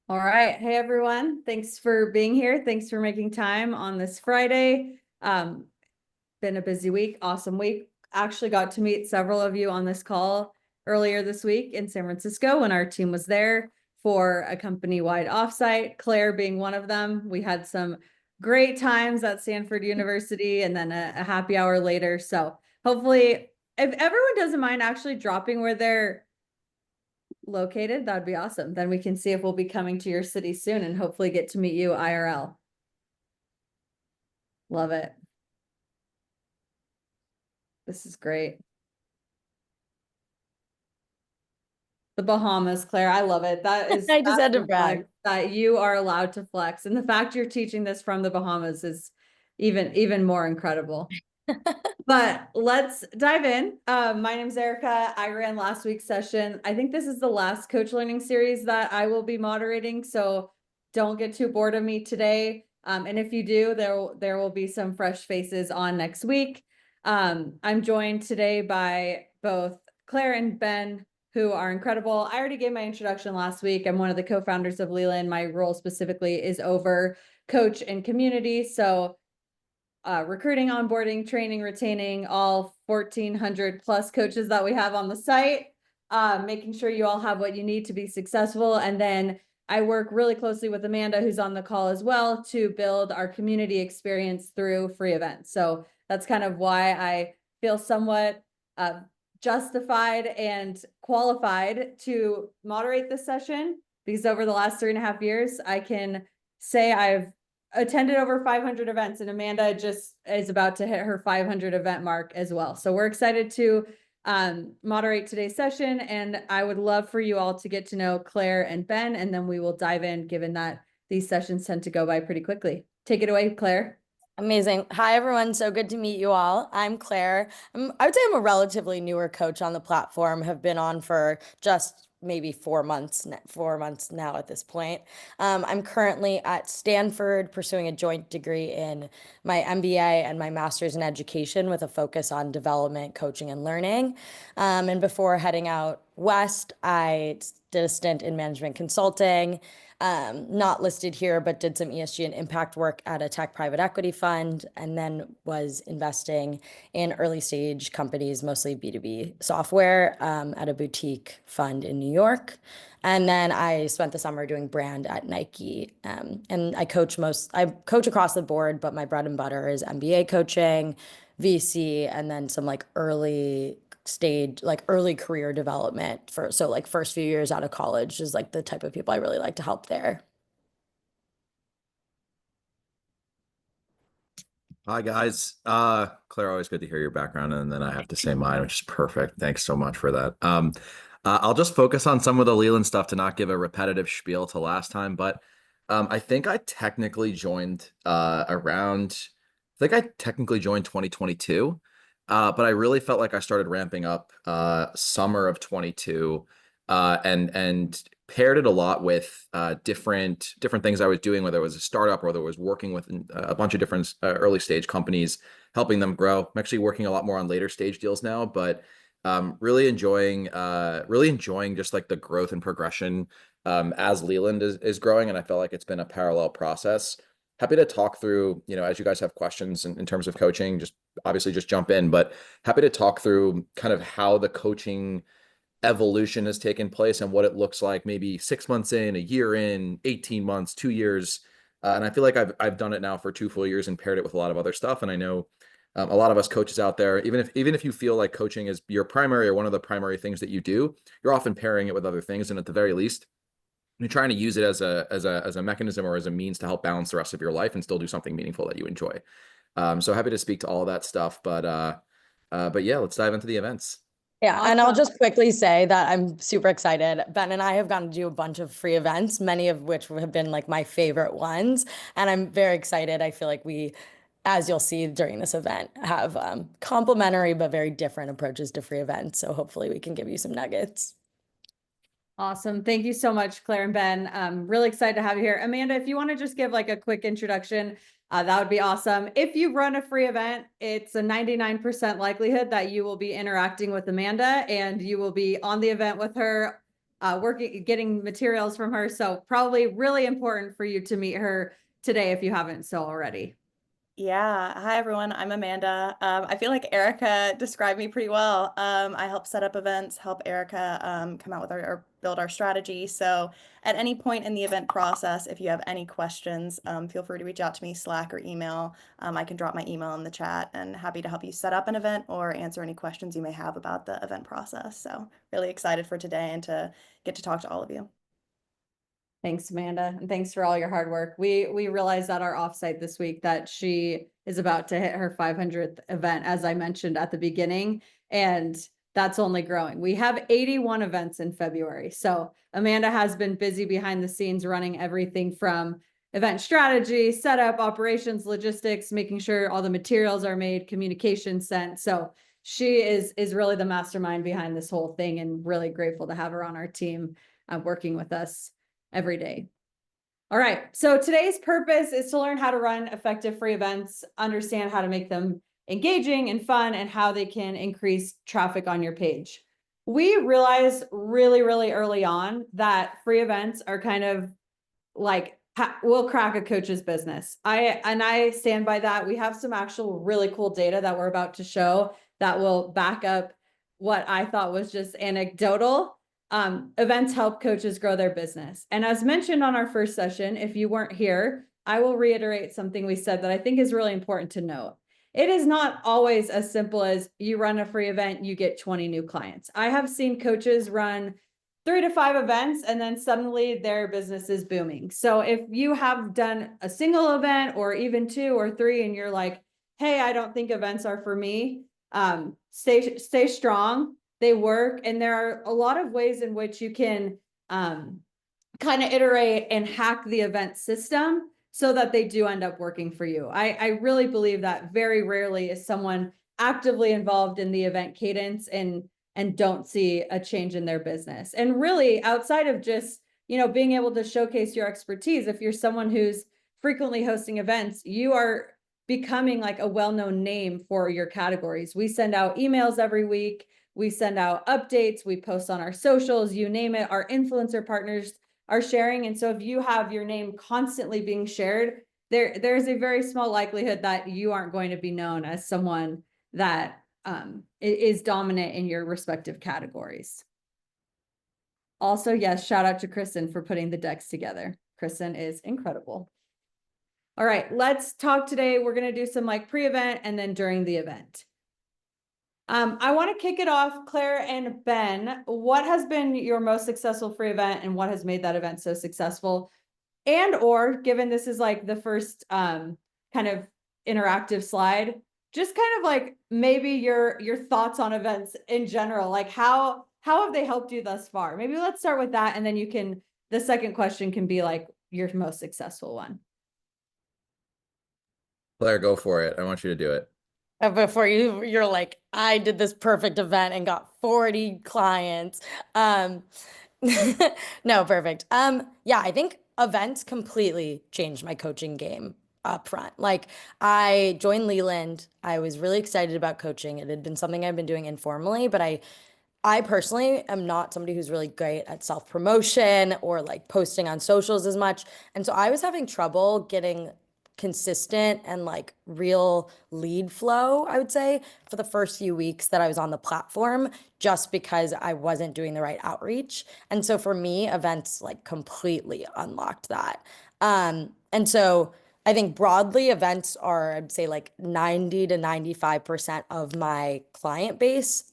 All right. Hey, everyone. Thanks for being here. Thanks for making time on this Friday. Been a busy week, awesome week. Actually got to meet several of you on this call earlier this week in San Francisco when our team was there for a company-wide offsite, Claire being one of them. We had some great times at Stanford University and then a happy hour later. So hopefully, if everyone doesn't mind actually dropping where they're located, that'd be awesome. Then we can see if we'll be coming to your city soon and hopefully get to meet you IRL. Love it. This is great. The Bahamas, Claire, I love it. That's I just had to the brag. flex that you are allowed to flex. And the fact you're teaching this from the Bahamas is even more incredible. But let's dive in. My name's Erica. I ran last week's session. I think this is the last coach learning series that I will be moderating. So don't get too bored of me today. And if you do, there will be some fresh faces on next week. I'm joined today by both Claire and Ben, who are incredible. I already gave my introduction last week. I'm one of the co-founders of Leland. My role specifically is over coach and community. So recruiting, onboarding, training, retaining all 1,400 plus coaches that we have on the site, making sure you all have what you need to be successful. And then I work really closely with Amanda, who's on the call as well, to build our community experience through free events. So that's kind of why I feel somewhat justified and qualified to moderate this session, because over the last 3.5 years, I can say I've attended over 500 events, and Amanda just is about to hit her 500 event mark as well. So we're excited to moderate today's session, and I would love for you all to get to know Claire and Ben, and then we will dive in, given that these sessions tend to go by pretty quickly. Take it away, Claire. Amazing. Hi, everyone. So good to meet you all. I'm Claire. I would say I'm a relatively newer coach on the platform, have been on for just maybe 4 months, 4 months now at this point. I'm currently at Stanford pursuing a joint degree in my MBA and my master's in education with a focus on development, coaching, and learning. And before heading out west, I did a stint in management consulting. Not listed here, but did some ESG and impact work at a tech private equity fund, and then was investing in early stage companies, mostly B2B software, at a boutique fund in New York. And then I spent the summer doing brand at Nike. And I coach across the board, but my bread and butter is MBA coaching, VC, and then some like early stage, like early career development so like first few years out of college is like the type of people I really like to help there. Hi guys. Claire, always good to hear your background, and then I have to say mine, which is perfect. Thanks so much for that. I'll just focus on some of the Leland stuff to not give a repetitive spiel to last time, but I think I technically joined I think I technically joined 2022, but I really felt like I started ramping up summer of 22, and paired it a lot with different things I was doing, whether it was a startup or whether it was working with a bunch of different early stage companies, helping them grow. I'm actually working a lot more on later stage deals now, but really enjoying just like the growth and progression as Leland is growing, and I feel like it's been a parallel process. Happy to talk through, as you guys have questions in terms of coaching, just obviously just jump in, but happy to talk through kind of how the coaching evolution has taken place and what it looks like maybe 6 months in, a year in, 18 months, 2 years. And I feel like I've done it now for 2 full years and paired it with a lot of other stuff. And I know a lot of us coaches out there, even if you feel like coaching is your primary or one of the primary things that you do, you're often pairing it with other things. And at the very least, you're trying to use it as a mechanism or as a means to help balance the rest of your life and still do something meaningful that you enjoy. So happy to speak to all of that stuff, but yeah, let's dive into the events. Yeah, and I'll Awesome. just quickly say that I'm super excited. Ben and I have gotten to do a bunch of free events, many of which have been like my favorite ones. And I'm very excited. I feel like we, as you'll see during this event, have complementary but very different approaches to free events. So hopefully we can give you some nuggets. Awesome. Thank you so much, Claire and Ben. Really excited to have you here. Amanda, if you want to just give like a quick introduction, that would be awesome. If you run a free event, it's a 99% likelihood that you will be interacting with Amanda and you will be on the event with her. getting materials from her. So probably really important for you to meet her today if you haven't so already. Yeah. Hi, everyone. I'm Amanda. I feel like Erica described me pretty well. I help set up events, help Erica come out with or build our strategy. So at any point in the event process, if you have any questions, feel free to reach out to me, Slack or email. I can drop my email in the chat and happy to help you set up an event or answer any questions you may have about the event process. So really excited for today and to get to talk to all of you. Thanks, Amanda, and thanks for all your hard work. We realized at our offsite this week that she is about to hit her 500th event, as I mentioned at the beginning, and that's only growing. We have 81 events in February. So Amanda has been busy behind the scenes running everything from event strategy, setup, operations, logistics, making sure all the materials are made, communication sent. So she is really the mastermind behind this whole thing, and really grateful to have her on our team working with us every day. All right, so today's purpose is to learn how to run effective free events, understand how to make them engaging and fun, and how they can increase traffic on your page. We realized really early on that free events are kind of like will crack a coach's business. I stand by that. We have some actual really cool data that we're about to show that will back up what I thought was just anecdotal. Events help coaches grow their business. And as mentioned on our first session, if you weren't here, I will reiterate something we said that I think is really important to note. It is not always as simple as you run a free event, you get 20 new clients. I have seen coaches run 3 to 5 events and then suddenly their business is booming. So if you have done a single event or even 2 or 3 and you're like, hey, I don't think events are for me, stay strong. They work, and there are a lot of ways in which you can kind of iterate and hack the event system so that they do end up working for you. I really believe that very rarely is someone actively involved in the event cadence and don't see a change in their business. And really, outside of just, being able to showcase your expertise, if you're someone who's frequently hosting events, you are becoming like a well-known name for your categories. We send out emails every week. We send out updates. We post on our socials, you name it. Our influencer partners are sharing. And so if you have your name constantly being shared, there's a very small likelihood that you aren't going to be known as someone that is dominant in your respective categories. Also, yes, shout out to Kristen for putting the decks together. Kristen is incredible. All right, let's talk today. We're going to do some like pre-event and then during the event. I want to kick it off, Claire and Ben. What has been your most successful free event and what has made that event so successful? And or given this is like the first kind of interactive slide, just kind of like maybe your thoughts on events in general, like how have they helped you thus far? Maybe let's start with that, and then the second question can be like your most successful one. Claire, go for it. I want you to do it. Before you're like, I did this perfect event and got 40 clients. No, perfect. Yeah, I think events completely changed my coaching game up front. Like, I joined Leland. I was really excited about coaching. It had been something I've been doing informally, but I personally am not somebody who's really great at self-promotion or like posting on socials as much. And so I was having trouble getting consistent and like real lead flow, I would say, for the first few weeks that I was on the platform, just because I wasn't doing the right outreach. And so for me, events like completely unlocked that. And so I think broadly events are, I'd say like 90 to 95% of my client base.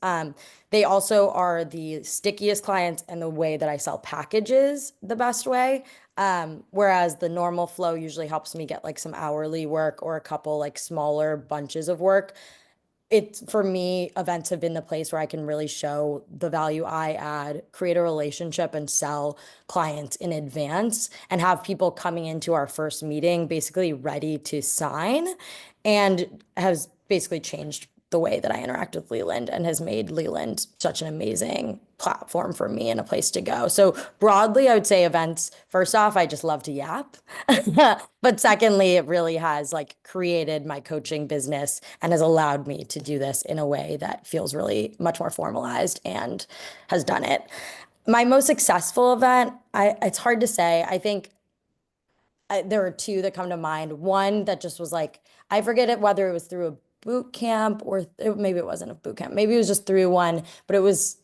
They also are the stickiest clients and the way that I sell packages the best way. Whereas the normal flow usually helps me get like some hourly work or a couple like smaller bunches of work. For me, events have been the place where I can really show the value I add, create a relationship and sell clients in advance and have people coming into our first meeting basically ready to sign, and has basically changed the way that I interact with Leland and has made Leland such an amazing platform for me and a place to go. So broadly, I would say events, first off, I just love to yap. But secondly, it really has like created my coaching business and has allowed me to do this in a way that feels really much more formalized and has done it. My most successful event, it's hard to say. I think there are two that come to mind. One that just was like, I forget it whether it was through a boot camp or maybe it wasn't a boot camp. Maybe it was just through one, but it was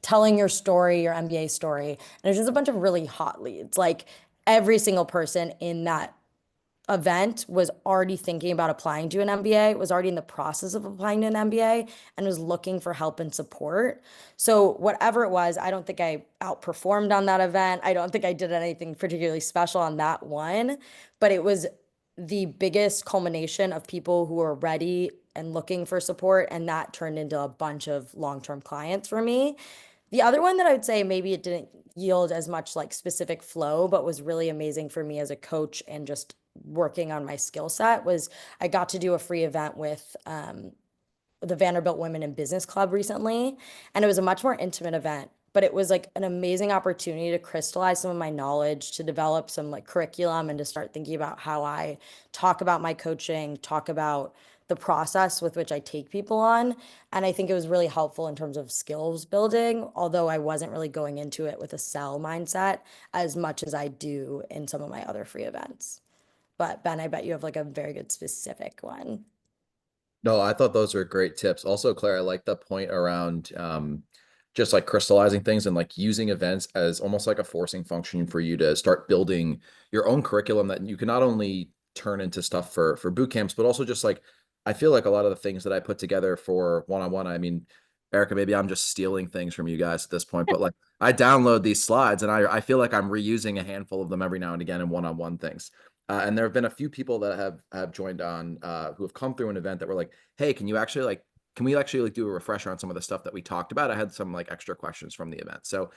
telling your story, your MBA story. And there's just a bunch of really hot leads. Like every single person in that event was already thinking about applying to an MBA, was already in the process of applying to an MBA, and was looking for help and support. So, whatever it was, I don't think I outperformed on that event. I don't think I did anything particularly special on that one, but it was the biggest culmination of people who were ready and looking for support. And that turned into a bunch of long-term clients for me. The other one that I would say maybe it didn't yield as much like specific flow, but was really amazing for me as a coach and just working on my skill set was I got to do a free event with the Vanderbilt Women in Business Club recently. And it was a much more intimate event, but it was like an amazing opportunity to crystallize some of my knowledge, to develop some like curriculum and to start thinking about how I talk about my coaching, talk about the process with which I take people on. And I think it was really helpful in terms of skills building, although I wasn't really going into it with a sell mindset as much as I do in some of my other free events. But Ben, I bet you have like a very good specific one. No, I thought those were great tips. Also, Claire, I like the point around just like crystallizing things and like using events as almost like a forcing function for you to start building your own curriculum that you can not only turn into stuff for boot camps, but also just like I feel like a lot of the things that I put together for one-on-one, I mean, Erica, maybe I'm just stealing things from you guys at this point, but like I download these slides and I feel like I'm reusing a handful of them every now and again in one-on-one things. And there have been a few people that have joined on who have come through an event that were like, hey, can we actually like do a refresher on some of the stuff that we talked about? I had some like extra questions from the event. So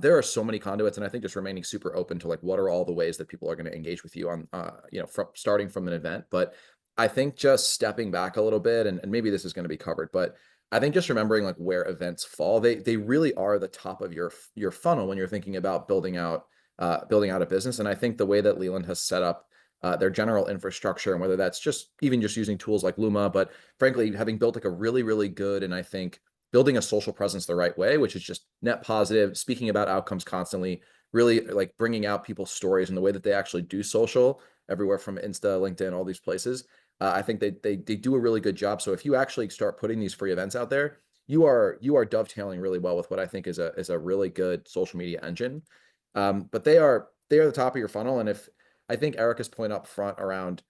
there are so many conduits, and I think just remaining super open to like what are all the ways that people are going to engage with you on from starting from an event. But I think just stepping back a little bit, and maybe this is going to be covered, but I think just remembering like where events fall, they really are the top of your funnel when you're thinking about building out a business. And I think the way that Leland has set up their general infrastructure, and whether that's just even just using tools like Luma, but frankly, having built like a really, really good, and I think building a social presence the right way, which is just net positive, speaking about outcomes constantly, really like bringing out people's stories and the way that they actually do social everywhere from Insta, LinkedIn, all these places. I think they do a really good job. So if you actually start putting these free events out there, you are dovetailing really well with what I think is a really good social media engine. But they are the top of your funnel. And if I think Erica's point up front around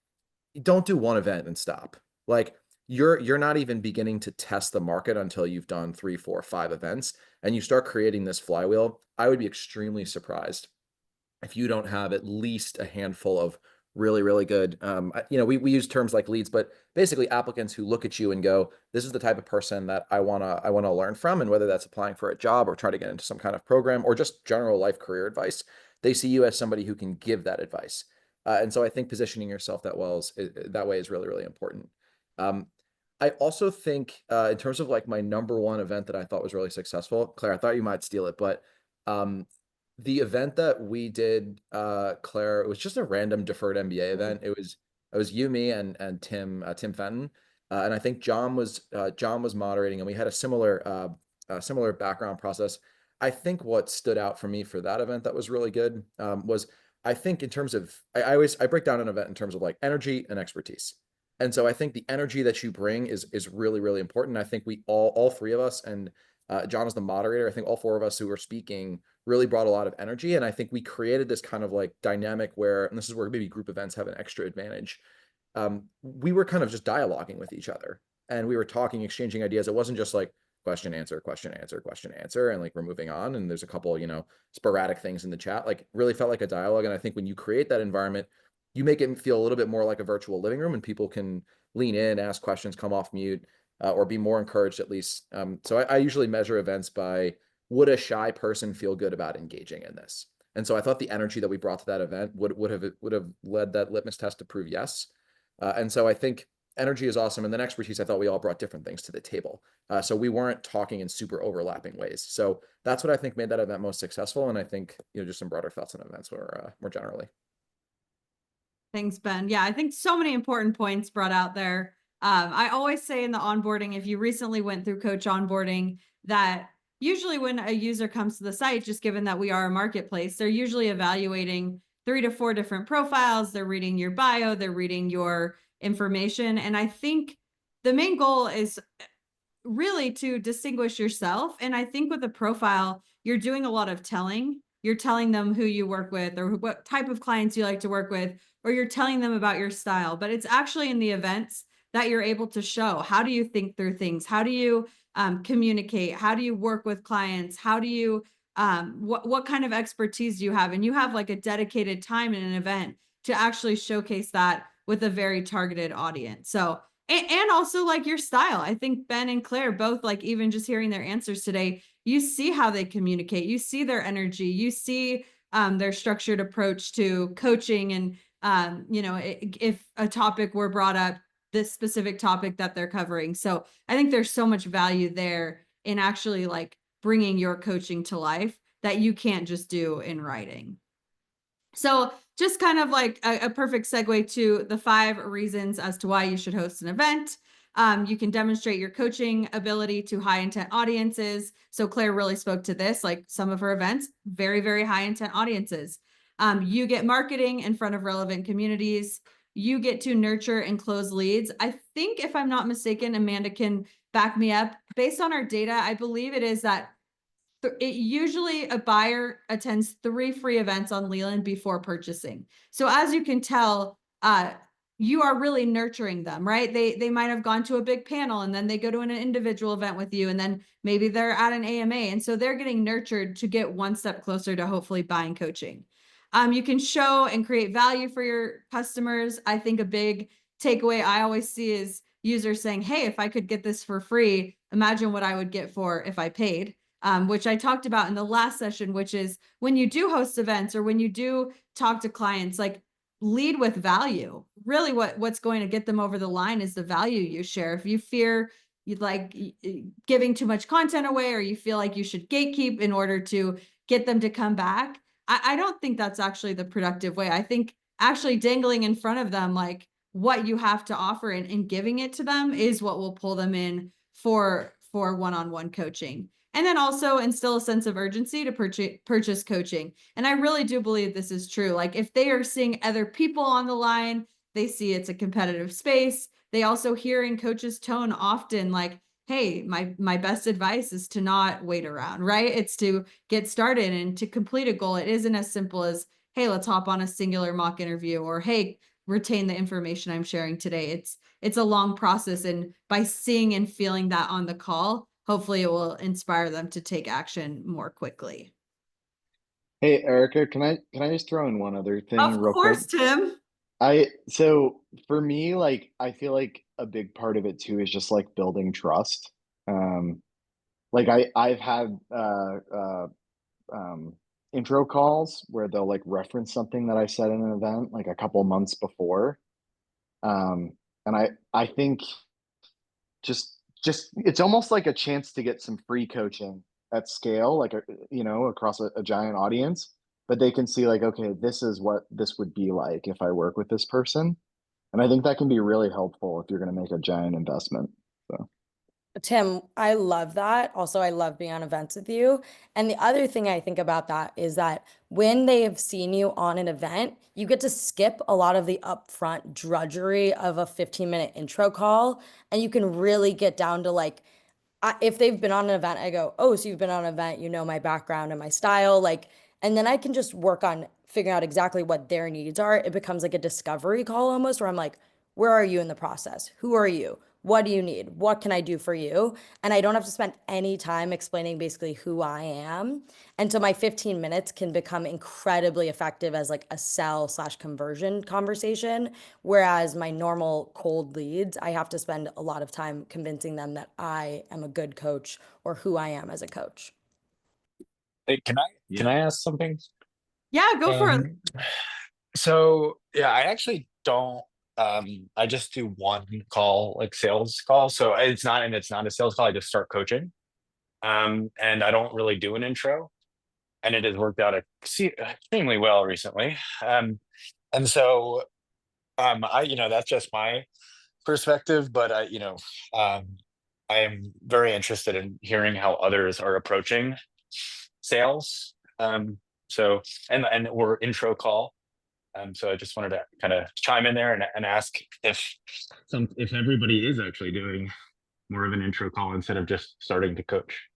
don't do one event and stop. Like you're not even beginning to test the market until you've done 3, 4, 5 events and you start creating this flywheel. I would be extremely surprised if you don't have at least a handful of really, really good, we use terms like leads, but basically applicants who look at you and go, this is the type of person that I want to learn from. And whether that's applying for a job or try to get into some kind of program or just general life career advice, they see you as somebody who can give that advice. And so I think positioning yourself that way is really, really important. I also think in terms of like my number one event that I thought was really successful, Claire, I thought you might steal it, but the event that we did, Claire, it was just a random deferred MBA event. It was you, me, and Tim Fenton, and I think John was moderating, and we had a similar background process. I think what stood out for me for that event that was really good was I think in terms of I break down an event in terms of like energy and expertise. And so I think the energy that you bring is really, really important. I think we all three of us, and John is the moderator, I think all four of us who were speaking really brought a lot of energy. And I think we created this kind of like dynamic where, and this is where maybe group events have an extra advantage. We were kind of just dialoguing with each other and we were talking, exchanging ideas. It wasn't just like question, answer, question, answer, question, answer. And like, we're moving on. And there's a couple, sporadic things in the chat, like really felt like a dialogue. And I think when you create that environment, you make it feel a little bit more like a virtual living room and people can lean in, ask questions, come off mute, or be more encouraged at least. So I usually measure events by, would a shy person feel good about engaging in this? And so I thought the energy that we brought to that event would have led that litmus test to prove yes. And so I think energy is awesome. And then expertise, I thought we all brought different things to the table. So we weren't talking in super overlapping ways. So that's what I think made that event most successful. And I think, just some broader thoughts on events more generally. Thanks, Ben. Yeah, I think so many important points brought out there. I always say in the onboarding, if you recently went through coach onboarding, that usually when a user comes to the site, just given that we are a marketplace, they're usually evaluating 3 to 4 different profiles. They're reading your bio, they're reading your information. And I think the main goal is really to distinguish yourself. And I think with a profile, you're doing a lot of telling. You're telling them who you work with or what type of clients you like to work with, or you're telling them about your style. But it's actually in the events that you're able to show, how do you think through things? How do you communicate? How do you work with clients? How do you, what kind of expertise do you have? And you have like a dedicated time in an event to actually showcase that with a very targeted audience. So, and also like your style. I think Ben and Claire both, like, even just hearing their answers today, you see how they communicate, you see their energy, you see their structured approach to coaching. And if a topic were brought up, this specific topic that they're covering. So I think there's so much value there in actually like bringing your coaching to life that you can't just do in writing. So just kind of like a perfect segue to the 5 reasons as to why you should host an event. You can demonstrate your coaching ability to high intent audiences. So Claire really spoke to this, like some of her events, very, very high intent audiences. You get marketing in front of relevant communities. You get to nurture and close leads. I think, if I'm not mistaken, Amanda can back me up. Based on our data, I believe it is that it usually a buyer attends 3 free events on Leland before purchasing. So as you can tell, you are really nurturing them, right? They might have gone to a big panel and then they go to an individual event with you, and then maybe they're at an AMA. And so they're getting nurtured to get one step closer to hopefully buying coaching. You can show and create value for your customers. I think a big takeaway I always see is users saying, hey, if I could get this for free, imagine what I would get for if I paid. Which I talked about in the last session, which is when you do host events or when you do talk to clients, like, lead with value. Really what's going to get them over the line is the value you share. If you fear you'd like giving too much content away, or you feel like you should gatekeep in order to get them to come back, I don't think that's actually the productive way. I think actually dangling in front of them, like, what you have to offer and giving it to them is what will pull them in for one-on-one coaching. And then also instill a sense of urgency to purchase coaching. And I really do believe this is true. Like, if they are seeing other people on the line, they see it's a competitive space. They also hear in coach's tone often like, hey, my best advice is to not wait around, right? It's to get started and to complete a goal. It isn't as simple as, hey, let's hop on a singular mock interview, or hey, retain the information I'm sharing today. It's a long process. And by seeing and feeling that on the call, hopefully it will inspire them to take action more quickly. Hey, Erica, can I just throw in one other thing Of real course, quick? Tim. So for me, like, I feel like a big part of it too is just like building trust. Like I've had intro calls where they'll like reference something that I said in an event like a couple months before. And I think just it's almost like a chance to get some free coaching at scale, like across a giant audience, but they can see like, okay, this is what this would be like if I work with this person. And I think that can be really helpful if you're going to make a giant investment. So Tim, I love that. Also, I love being on events with you. And the other thing I think about that is that when they have seen you on an event, you get to skip a lot of the upfront drudgery of a 15-minute intro call. And you can really get down to like, if they've been on an event, I go, oh, so you've been on an event, you know my background and my style. Like, and then I can just work on figuring out exactly what their needs are. It becomes like a discovery call almost, where I'm like, where are you in the process? Who are you? What do you need? What can I do for you? And I don't have to spend any time explaining basically who I am. And so my 15 minutes can become incredibly effective as like a sell/conversion conversation. Whereas my normal cold leads, I have to spend a lot of time convincing them that I am a good coach or who I am as a coach. Hey, can I ask something? Yeah, go for it. So yeah, I actually don't. I just do one call, like sales call. So it's not a sales call. I just start coaching. And I don't really do an intro, and it has worked out extremely well recently. And so that's just my perspective, but I am very interested in hearing how others are approaching sales. So and we're intro call. So I just wanted to kind of chime in there and ask if everybody is actually doing more of an intro call instead of just starting to coach.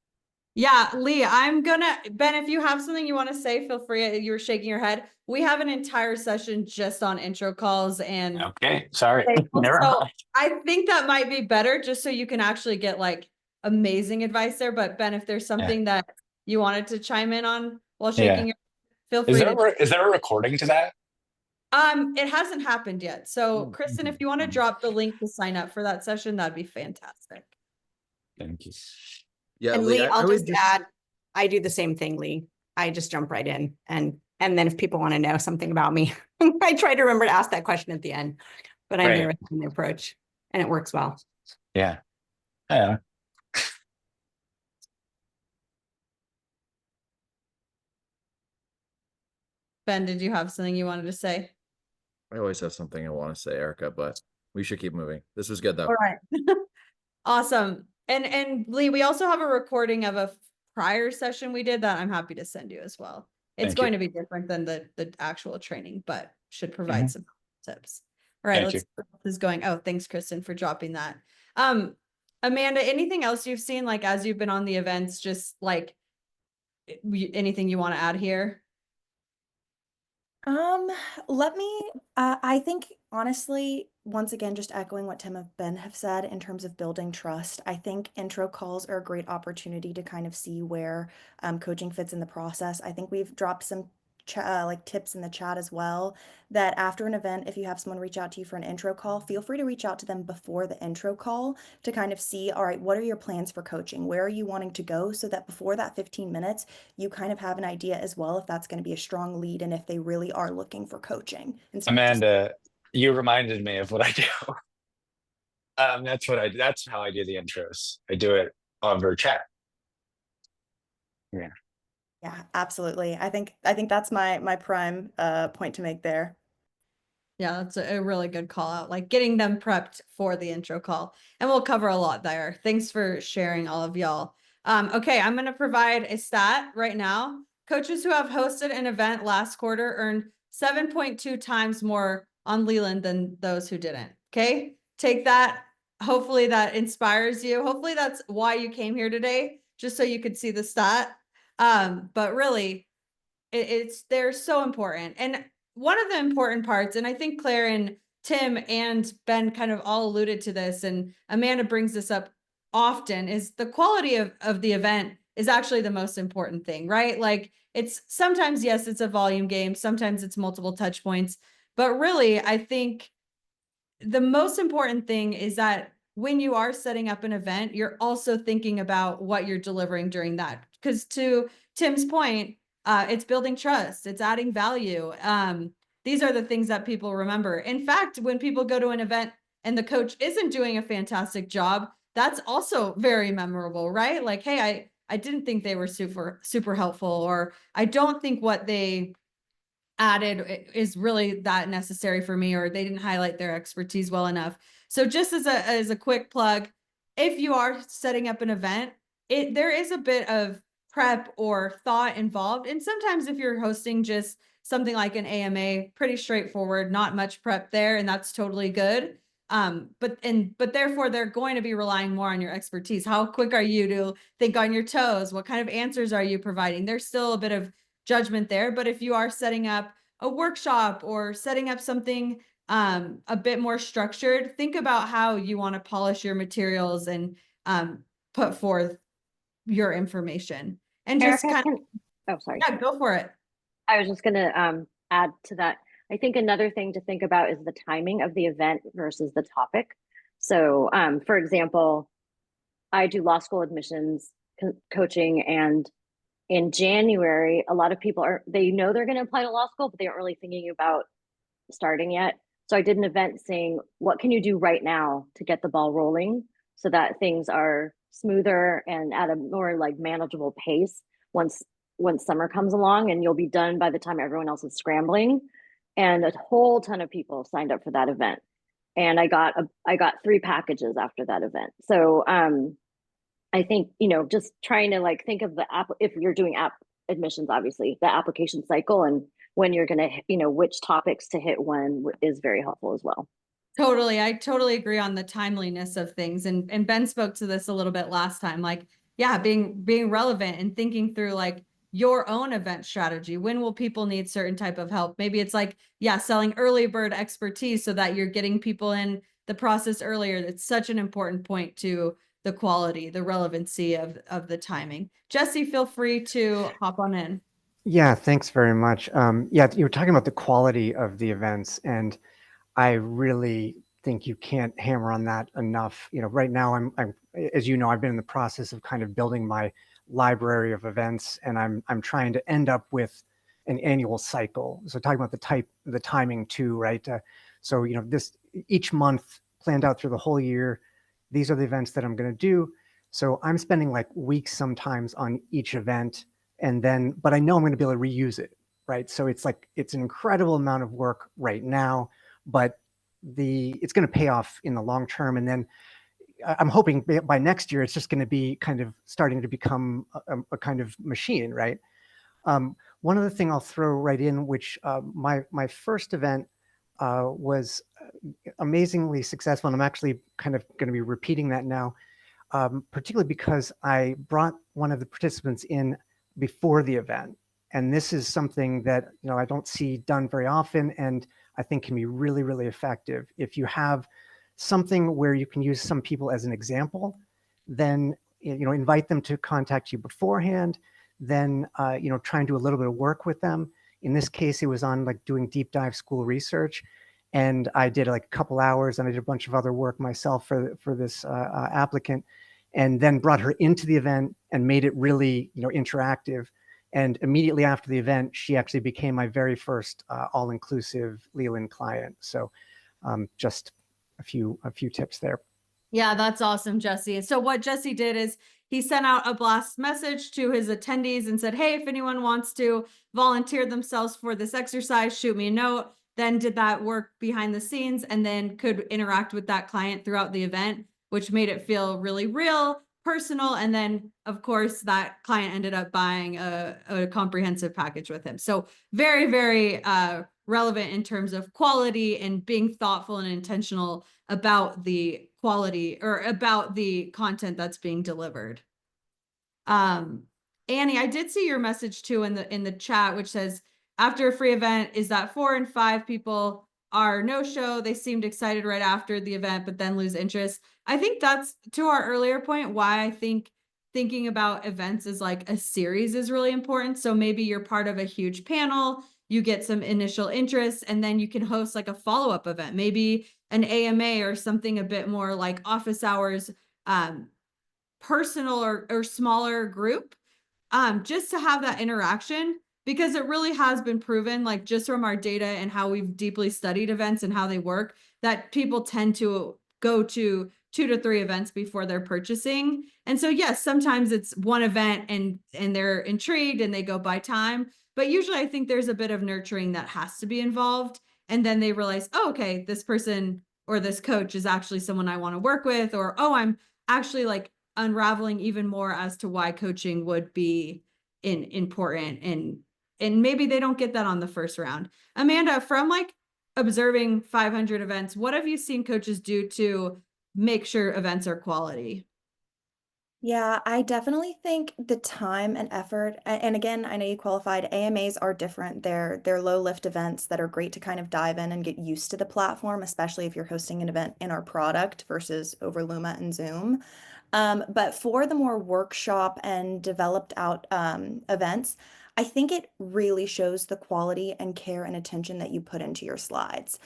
Yeah, Lee, Ben, if you have something you want to say, feel free. You were shaking your head. We have an entire session just on intro calls and Okay, sorry. sales. Never So mind. I think that might be better just so you can actually get like amazing advice there. But Ben, if there's something that you wanted to chime in on while shaking your, feel free to. Is there a recording to that? It hasn't happened yet. So Kristen, if you want to drop the link to sign up for that session, that'd be fantastic. Thank you. Yeah, And Lee, Lee, I I'll would just add, I do the same thing, Lee. I just jump right in and then if people want to know something about me, I try to remember to ask that question at the end. But I'm very in the approach and it works well. Yeah. Yeah. Ben, did you have something you wanted to say? I always have something I want to say, Erica, but we should keep moving. This was good though. All right. Awesome. And Lee, we also have a recording of a prior session we did that I'm happy to send you as well. It's Thank going you. to be different than the actual training, but should provide Mhm. some tips. All right, Thank let's this is going. Oh, thanks, Kristen, for dropping that. Amanda, anything else you've seen like as you've been on the events, just like anything you want to add here? Let me, I think honestly, once again, just echoing what Tim and Ben have said in terms of building trust, I think intro calls are a great opportunity to kind of see where coaching fits in the process. I think we've dropped some like tips in the chat as well, that after an event, if you have someone reach out to you for an intro call, feel free to reach out to them before the intro call to kind of see, all right, what are your plans for coaching? Where are you wanting to go? So that before that 15 minutes, you kind of have an idea as well if that's going to be a strong lead and if they really are looking for coaching. Instead of just- Amanda, you reminded me of what I do. That's how I do the intros. I do it over chat. Yeah. Yeah, absolutely. I think that's my prime point to make there. Yeah, that's a really good call out, like getting them prepped for the intro call. And we'll cover a lot there. Thanks for sharing, all of y'all. Okay, I'm going to provide a stat right now. Coaches who have hosted an event last quarter earned 7.2 times more on Leland than those who didn't. Okay, take that. Hopefully that inspires you. Hopefully that's why you came here today, just so you could see the stat. But really, they're so important. And one of the important parts, and I think Claire and Tim and Ben kind of all alluded to this, and Amanda brings this up often, is the quality of the event is actually the most important thing, right? Like it's sometimes, yes, it's a volume game. Sometimes it's multiple touch points, but really I think the most important thing is that when you are setting up an event, you're also thinking about what you're delivering during that. Because to Tim's point, it's building trust, it's adding value. These are the things that people remember. In fact, when people go to an event and the coach isn't doing a fantastic job, that's also very memorable, right? Like, hey, I didn't think they were super helpful, or I don't think what they added is really that necessary for me, or they didn't highlight their expertise well enough. So just as a quick plug, if you are setting up an event, there is a bit of prep or thought involved. And sometimes if you're hosting just something like an AMA, pretty straightforward, not much prep there, and that's totally good. But therefore they're going to be relying more on your expertise. How quick are you to think on your toes? What kind of answers are you providing? There's still a bit of judgment there. But if you are setting up a workshop or setting up something a bit more structured, think about how you want to polish your materials and put forth your information. And just Erica, kind of, oh, sorry. yeah, go for it. I was just going to add to that. I think another thing to think about is the timing of the event versus the topic. So, for example, I do law school admissions coaching, and in January, a lot of people they know they're going to apply to law school, but they aren't really thinking about starting yet. So I did an event saying, what can you do right now to get the ball rolling so that things are smoother and at a more like manageable pace once summer comes along, and you'll be done by the time everyone else is scrambling. And a whole ton of people signed up for that event. And I got 3 packages after that event. So I think, just trying to like think of the app, if you're doing app admissions, obviously the application cycle and when you're going to, which topics to hit when is very helpful as well. Totally. I totally agree on the timeliness of things. And Ben spoke to this a little bit last time. Like, yeah, being relevant and thinking through like your own event strategy. When will people need certain type of help? Maybe it's like, yeah, selling early bird expertise so that you're getting people in the process earlier. That's such an important point to the quality, the relevancy of the timing. Jesse, feel free to hop on in. Yeah, thanks very much. Yeah, you were talking about the quality of the events, and I really think you can't hammer on that enough. Right now as you know, I've been in the process of kind of building my library of events, and I'm trying to end up with an annual cycle. So talking about the timing too, right? So this each month planned out through the whole year. These are the events that I'm going to do. So I'm spending like weeks sometimes on each event, but I know I'm going to be able to reuse it, right? So it's an incredible amount of work right now, but it's going to pay off in the long term. And then I'm hoping by next year, it's just going to be kind of starting to become a kind of machine, right? One other thing I'll throw right in, which my first event was amazingly successful, and I'm actually kind of going to be repeating that now, particularly because I brought one of the participants in before the event. And this is something that I don't see done very often, and I think can be really, really effective. If you have something where you can use some people as an example, then invite them to contact you beforehand, then try and do a little bit of work with them. In this case, it was on like doing deep dive school research, and I did like a couple hours, and I did a bunch of other work myself for this applicant, and then brought her into the event and made it really interactive. And immediately after the event, she actually became my very first all-inclusive Leland client. So just a few tips there. Yeah, that's awesome, Jesse. So what Jesse did is he sent out a blast message to his attendees and said, hey, if anyone wants to volunteer themselves for this exercise, shoot me a note. Then did that work behind the scenes and then could interact with that client throughout the event, which made it feel really real, personal. And then, of course, that client ended up buying a comprehensive package with him. So very, very relevant in terms of quality and being thoughtful and intentional about the quality or about the content that's being delivered. Annie, I did see your message too in the chat, which says after a free event is that 4 and 5 people are no-show. They seemed excited right after the event, but then lose interest. I think that's to our earlier point, why I think thinking about events as like a series is really important. So maybe you're part of a huge panel, you get some initial interest, and then you can host like a follow-up event, maybe an AMA or something a bit more like office hours, personal or smaller group, just to have that interaction, because it really has been proven, like just from our data and how we've deeply studied events and how they work, that people tend to go to 2 to 3 events before they're purchasing. And so, yes, sometimes it's one event and they're intrigued and they go buy time. But usually I think there's a bit of nurturing that has to be involved. And then they realize, oh, okay, this person or this coach is actually someone I want to work with, or, oh, I'm actually like unraveling even more as to why coaching would be important. And maybe they don't get that on the first round. Amanda, from like observing 500 events, what have you seen coaches do to make sure events are quality? Yeah, I definitely think the time and effort, and again, I know you qualified, AMAs are different. They're low lift events that are great to kind of dive in and get used to the platform, especially if you're hosting an event in our product versus over Luma and Zoom. But for the more workshop and developed out events, I think it really shows the quality and care and attention that you put into your slides.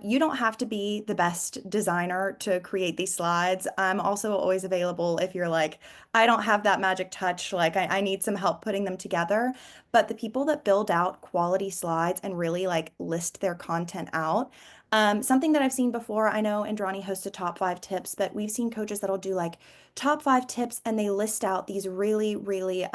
You don't have to be the best designer to create these slides. I'm also always available if you're like, I don't have that magic touch, like I need some help putting them together. But the people that build out quality slides and really like list their content out, something that I've seen before, I know Indrani hosts a top 5 tips, but we've seen coaches that'll do like top 5 tips and they list out these really, really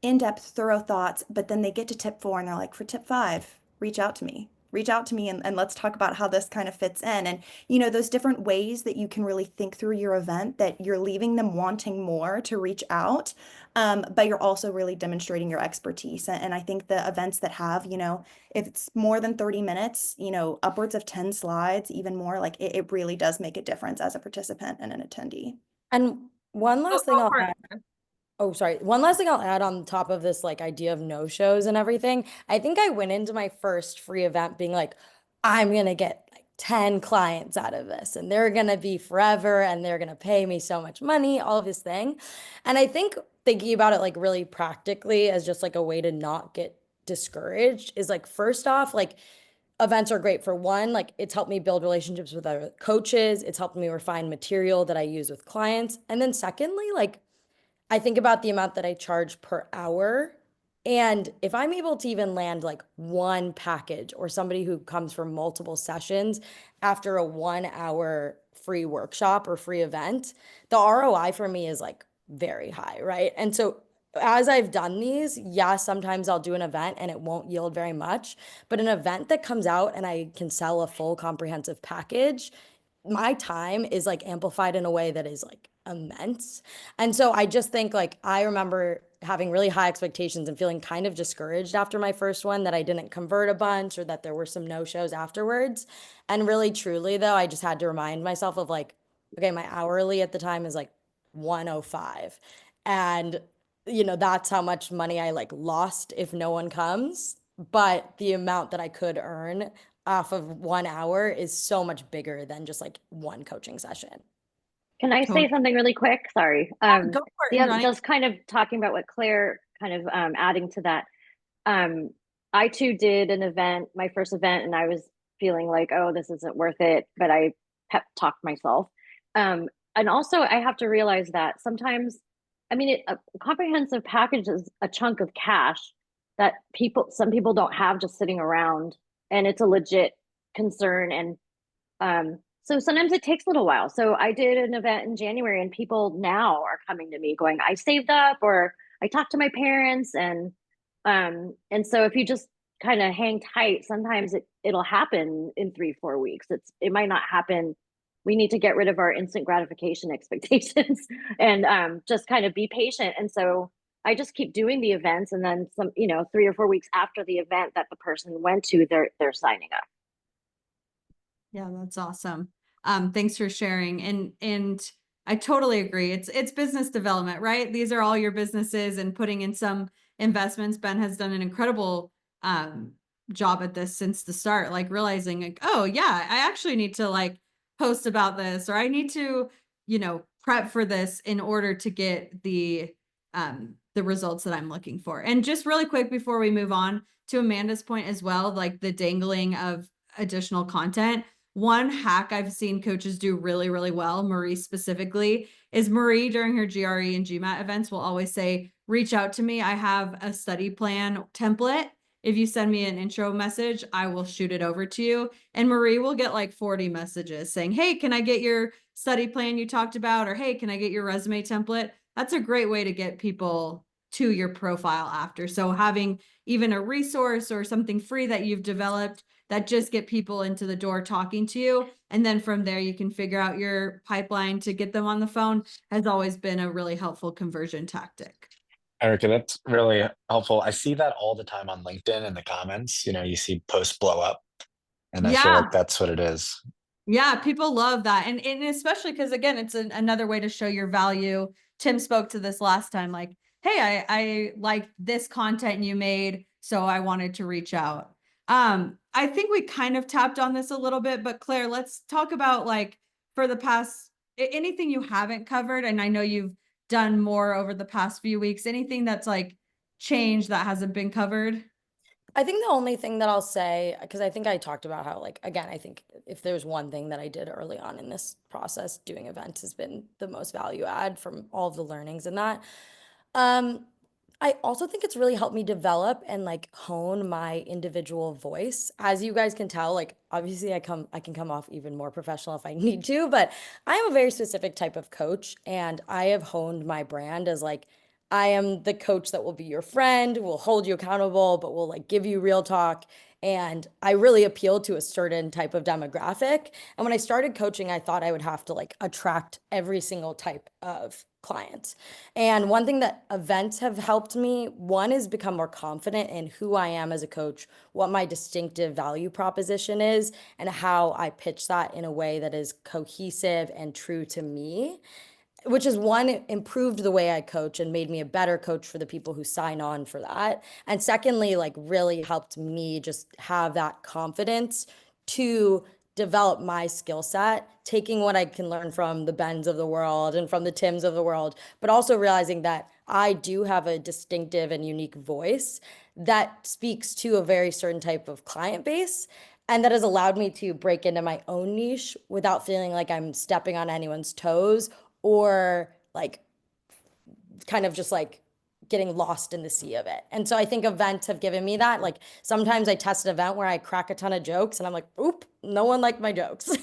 in-depth, thorough thoughts, but then they get to tip 4 and they're like, for tip 5, reach out to me. reach out to me and let's talk about how this kind of fits in. And, you know, those different ways that you can really think through your event that you're leaving them wanting more to reach out. But you're also really demonstrating your expertise. And I think the events that have, you know, if it's more than 30 minutes, you know, upwards of 10 slides, even more, like it really does make a difference as a participant and an attendee. And one last thing go I'll for it. add. Oh, sorry. One last thing I'll add on top of this like idea of no shows and everything. I think I went into my first free event being like, I'm gonna get like 10 clients out of this and they're gonna be forever and they're gonna pay me so much money, all of this thing. And I think thinking about it like really practically as just like a way to not get discouraged is like, first off, like events are great for one, like it's helped me build relationships with other coaches. It's helped me refine material that I use with clients. And then secondly, like I think about the amount that I charge per hour. And if I'm able to even land like one package or somebody who comes for multiple sessions after a 1 hour free workshop or free event, the ROI for me is like very high, right? And so as I've done these, yeah, sometimes I'll do an event and it won't yield very much, but an event that comes out and I can sell a full comprehensive package, my time is like amplified in a way that is like immense. And so I just think like I remember having really high expectations and feeling kind of discouraged after my first one that I didn't convert a bunch or that there were some no-shows afterwards. And really truly though, I just had to remind myself of like, okay, my hourly at the time is like 105. And you know, that's how much money I like lost if no one comes. But the amount that I could earn off of 1 hour is so much bigger than just like one coaching session. Can I say Totally. something really quick? Sorry. Go for it, Johnny. Just kind of talking about what Claire kind of adding to that. I too did an event, my first event, and I was feeling like, oh, this isn't worth it, but I pep talked myself. And also I have to realize that sometimes, I mean, a comprehensive package is a chunk of cash that some people don't have just sitting around, and it's a legit concern. And so sometimes it takes a little while. So I did an event in January and people now are coming to me going, I saved up, or I talked to my parents. And so if you just kind of hang tight, sometimes it'll happen in 3-4 weeks. It might not happen. We need to get rid of our instant gratification expectations and just kind of be patient. And so I just keep doing the events, and then some, 3 or 4 weeks after the event that the person went to, they're signing up. Yeah, that's awesome. Thanks for sharing. And I totally agree. It's business development, right? These are all your businesses and putting in some investments. Ben has done an incredible job at this since the start, like realizing like, oh yeah, I actually need to like post about this, or I need to, prep for this in order to get the results that I'm looking for. And just really quick before we move on to Amanda's point as well, like the dangling of additional content. One hack I've seen coaches do really, really well, Marie specifically, is Marie during her GRE and GMAT events will always say, reach out to me. I have a study plan template. If you send me an intro message, I will shoot it over to you. And Marie will get like 40 messages saying, hey, can I get your study plan you talked about? Or hey, can I get your resume template? That's a great way to get people to your profile after. So having even a resource or something free that you've developed that just get people into the door talking to you. And then from there, you can figure out your pipeline to get them on the phone has always been a really helpful conversion tactic. Erica, that's really helpful. I see that all the time on LinkedIn in the comments. You see posts blow up, and I feel like that's what it is. Yeah, people love that. And especially because, again, it's another way to show your value. Tim spoke to this last time, like, hey, I like this content you made, so I wanted to reach out. I think we kind of tapped on this a little bit, but Claire, let's talk about like for the past, anything you haven't covered. And I know you've done more over the past few weeks, anything that's like changed that hasn't been covered? I think the only thing that I'll say, because I think I talked about how, like, again, I think if there's one thing that I did early on in this process, doing events has been the most value add from all of the learnings in that. I also think it's really helped me develop and like hone my individual voice. As you guys can tell, like obviously I can come off even more professional if I need to, but I am a very specific type of coach, and I have honed my brand as like I am the coach that will be your friend, will hold you accountable, but will like give you real talk. And I really appeal to a certain type of demographic. And when I started coaching, I thought I would have to like attract every single type of client. And one thing that events have helped me, one is become more confident in who I am as a coach, what my distinctive value proposition is, and how I pitch that in a way that is cohesive and true to me, which is one, improved the way I coach and made me a better coach for the people who sign on for that. And secondly, like really helped me just have that confidence to develop my skill set, taking what I can learn from the Bens of the world and from the Tims of the world, but also realizing that I do have a distinctive and unique voice that speaks to a very certain type of client base. And that has allowed me to break into my own niche without feeling like I'm stepping on anyone's toes or like kind of just like getting lost in the sea of it. And so I think events have given me that. Like sometimes I test an event where I crack a ton of jokes and I'm like, oop, no one liked my jokes.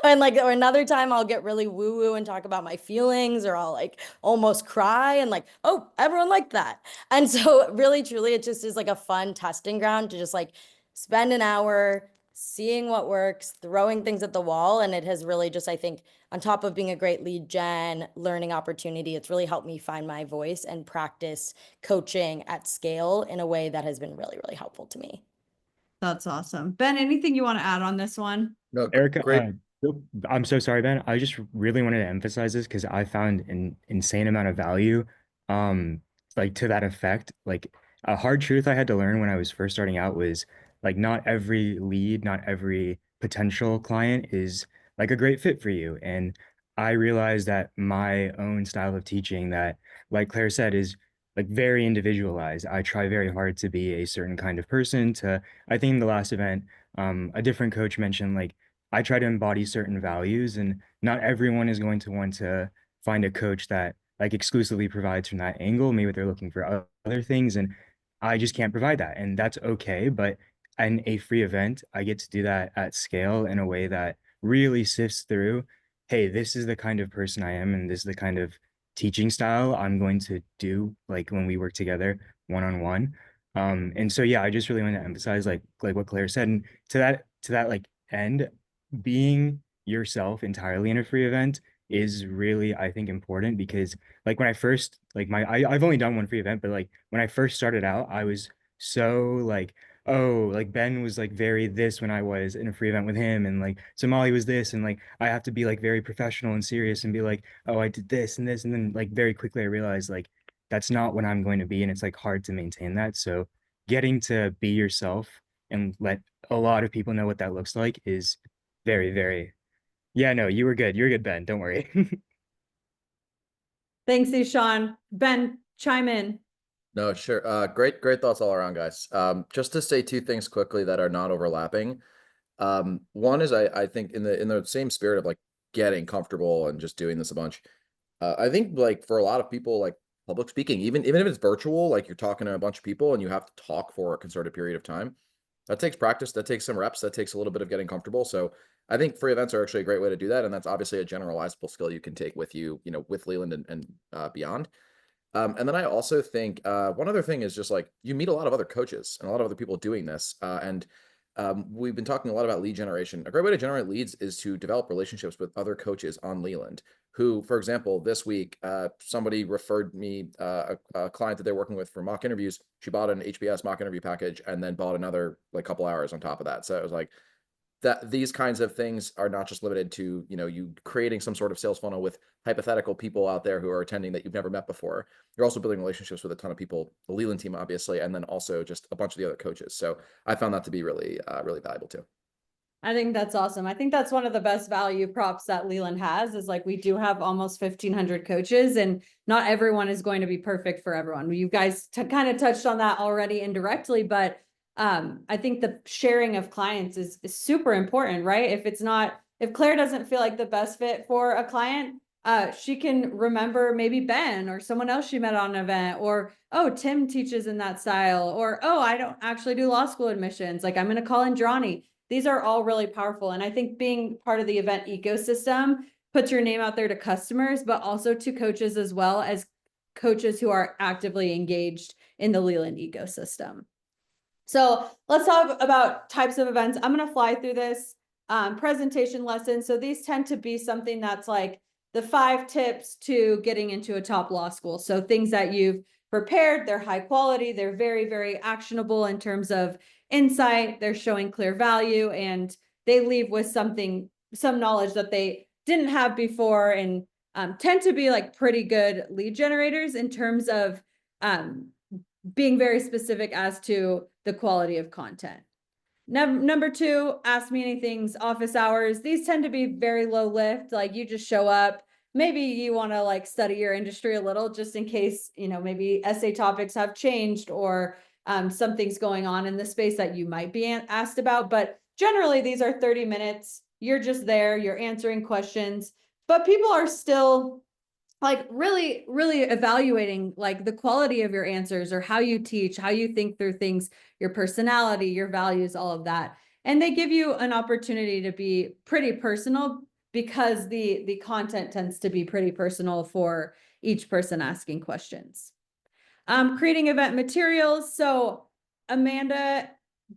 And like, or another time I'll get really woo woo and talk about my feelings, or I'll like almost cry and like, oh, everyone liked that. And so really, truly, it just is like a fun testing ground to just like spend an hour seeing what works, throwing things at the wall. And it has really just, I think, on top of being a great lead gen learning opportunity, it's really helped me find my voice and practice coaching at scale in a way that has been really, really helpful to me. That's awesome. Ben, anything you want to add on this one? No, Erica, great. I'm so sorry, Ben. I just really wanted to emphasize this because I found an insane amount of value, like to that effect. Like a hard truth I had to learn when I was first starting out was like not every lead, not every potential client is like a great fit for you. And I realized that my own style of teaching that, like Claire said, is like very individualized. I try very hard to be a certain kind of person I think in the last event, a different coach mentioned like I try to embody certain values, and not everyone is going to want to find a coach that like exclusively provides from that angle. Maybe they're looking for other things, and I just can't provide that, and that's okay. But in a free event, I get to do that at scale in a way that really sifts through, hey, this is the kind of person I am, and this is the kind of teaching style I'm going to do like when we work together one-on-one. And so yeah, I just really want to emphasize like what Claire said, and to that like end, being yourself entirely in a free event is really, I think, important because like when I first like I've only done one free event, but like when I first started out, I was so like, oh, like Ben was like very this when I was in a free event with him, and like Somali was this, and like I have to be like very professional and serious and be like, oh, I did this and this, and then like very quickly I realized like that's not what I'm going to be, and it's like hard to maintain that. So getting to be yourself and let a lot of people know what that looks like is very, very, yeah, no, you were good. You're good, Ben. Don't worry. Thanks, Ishan. Ben, chime in. No, sure. Great thoughts all around, guys. Just to say two things quickly that are not overlapping. One is I think in the same spirit of like getting comfortable and just doing this a bunch. I think like for a lot of people, like public speaking, even if it's virtual, like you're talking to a bunch of people and you have to talk for a concerted period of time, that takes practice, that takes some reps, that takes a little bit of getting comfortable. So I think free events are actually a great way to do that, and that's obviously a generalizable skill you can take with you, with Leland and beyond. And then I also think one other thing is just like you meet a lot of other coaches and a lot of other people doing this. And we've been talking a lot about lead generation. A great way to generate leads is to develop relationships with other coaches on Leland who, for example, this week, somebody referred me a client that they're working with for mock interviews. She bought an HBS mock interview package and then bought another like couple hours on top of that. So it was like, that these kinds of things are not just limited to, you creating some sort of sales funnel with hypothetical people out there who are attending that you've never met before. You're also building relationships with a ton of people, the Leland team, obviously, and then also just a bunch of the other coaches. So I found that to be really, really valuable too. I think that's awesome. I think that's one of the best value props that Leland has is like, we do have almost 1,500 coaches and not everyone is going to be perfect for everyone. You guys kind of touched on that already indirectly, but I think the sharing of clients is super important, right? If Claire doesn't feel like the best fit for a client, she can remember maybe Ben or someone else she met on an event, or, oh, Tim teaches in that style, or, oh, I don't actually do law school admissions. Like I'm going to call in Johnny. These are all really powerful. And I think being part of the event ecosystem puts your name out there to customers, but also to coaches as well as coaches who are actively engaged in the Leland ecosystem. So let's talk about types of events. I'm going to fly through this presentation lesson. So these tend to be something that's like the 5 tips to getting into a top law school. So things that you've prepared, they're high quality, they're very, very actionable in terms of insight, they're showing clear value, and they leave with some knowledge that they didn't have before, and tend to be like pretty good lead generators in terms of being very specific as to the quality of content. Number 2, Ask Me Anything's office hours. These tend to be very low lift. Like you just show up. Maybe you want to like study your industry a little just in case, you know, maybe essay topics have changed or something's going on in the space that you might be asked about. But generally, these are 30 minutes. You're just there, you're answering questions, but people are still like really, really evaluating like the quality of your answers or how you teach, how you think through things, your personality, your values, all of that. And they give you an opportunity to be pretty personal because the content tends to be pretty personal for each person asking questions. Creating event materials. So Amanda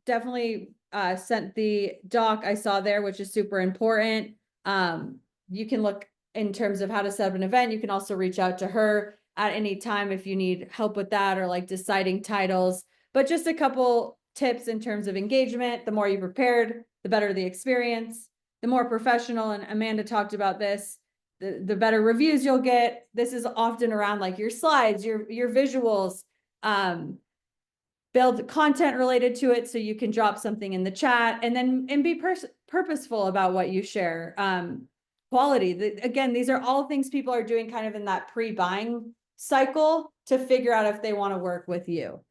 definitely sent the doc I saw there, which is super important. You can look in terms of how to set up an event. You can also reach out to her at any time if you need help with that or like deciding titles. But just a couple tips in terms of engagement. The more you prepared, the better the experience, the more professional, and Amanda talked about this, the better reviews you'll get. This is often around like your slides, your visuals, build content related to it so you can drop something in the chat and be purposeful about what you share. Quality. Again, these are all things people are doing kind of in that pre-buying cycle to figure out if they want to work with you.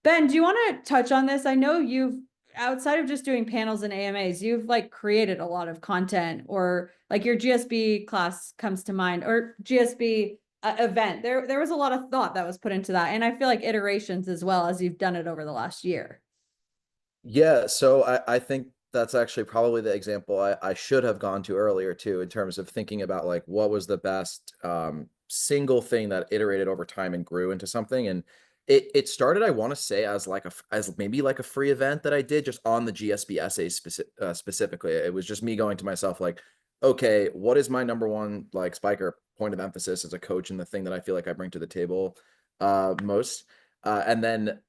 Ben, do you want to touch on this? I know you've, outside of just doing panels and AMAs, you've like created a lot of content, or like your GSB class comes to mind, or GSB event. There was a lot of thought that was put into that. And I feel like iterations as well, as you've done it over the last year. Yeah, so I think that's actually probably the example I should have gone to earlier too, in terms of thinking about like what was the best single thing that iterated over time and grew into something. And it started, I want to say, as maybe like a free event that I did just on the GSB essays specifically. It was just me going to myself like, okay, what is my number one like Spiker point of emphasis as a coach and the thing that I feel like I bring to the table most, and then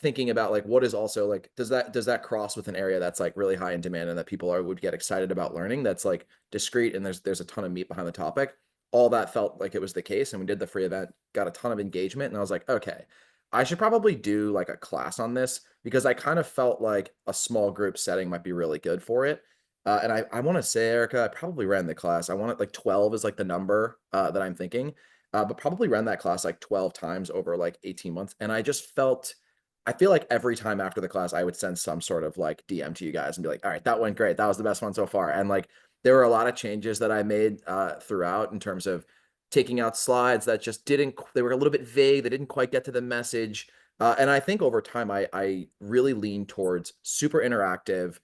thinking about like what is also like, does that cross with an area that's like really high in demand and that people would get excited about learning, that's like discrete and there's a ton of meat behind the topic. All that felt like it was the case, and we did the free event, got a ton of engagement, and I was like, okay, I should probably do like a class on this, because I kind of felt like a small group setting might be really good for it. And I want to say, Erica, I probably ran the class. I want it like 12 is like the number that I'm thinking, but probably ran that class like 12 times over like 18 months. And I feel like every time after the class, I would send some sort of like DM to you guys and be like, all right, that went great. That was the best one so far. And like, there were a lot of changes that I made throughout in terms of taking out slides that just they were a little bit vague. They didn't quite get to the message. And I think over time, I really leaned towards super interactive,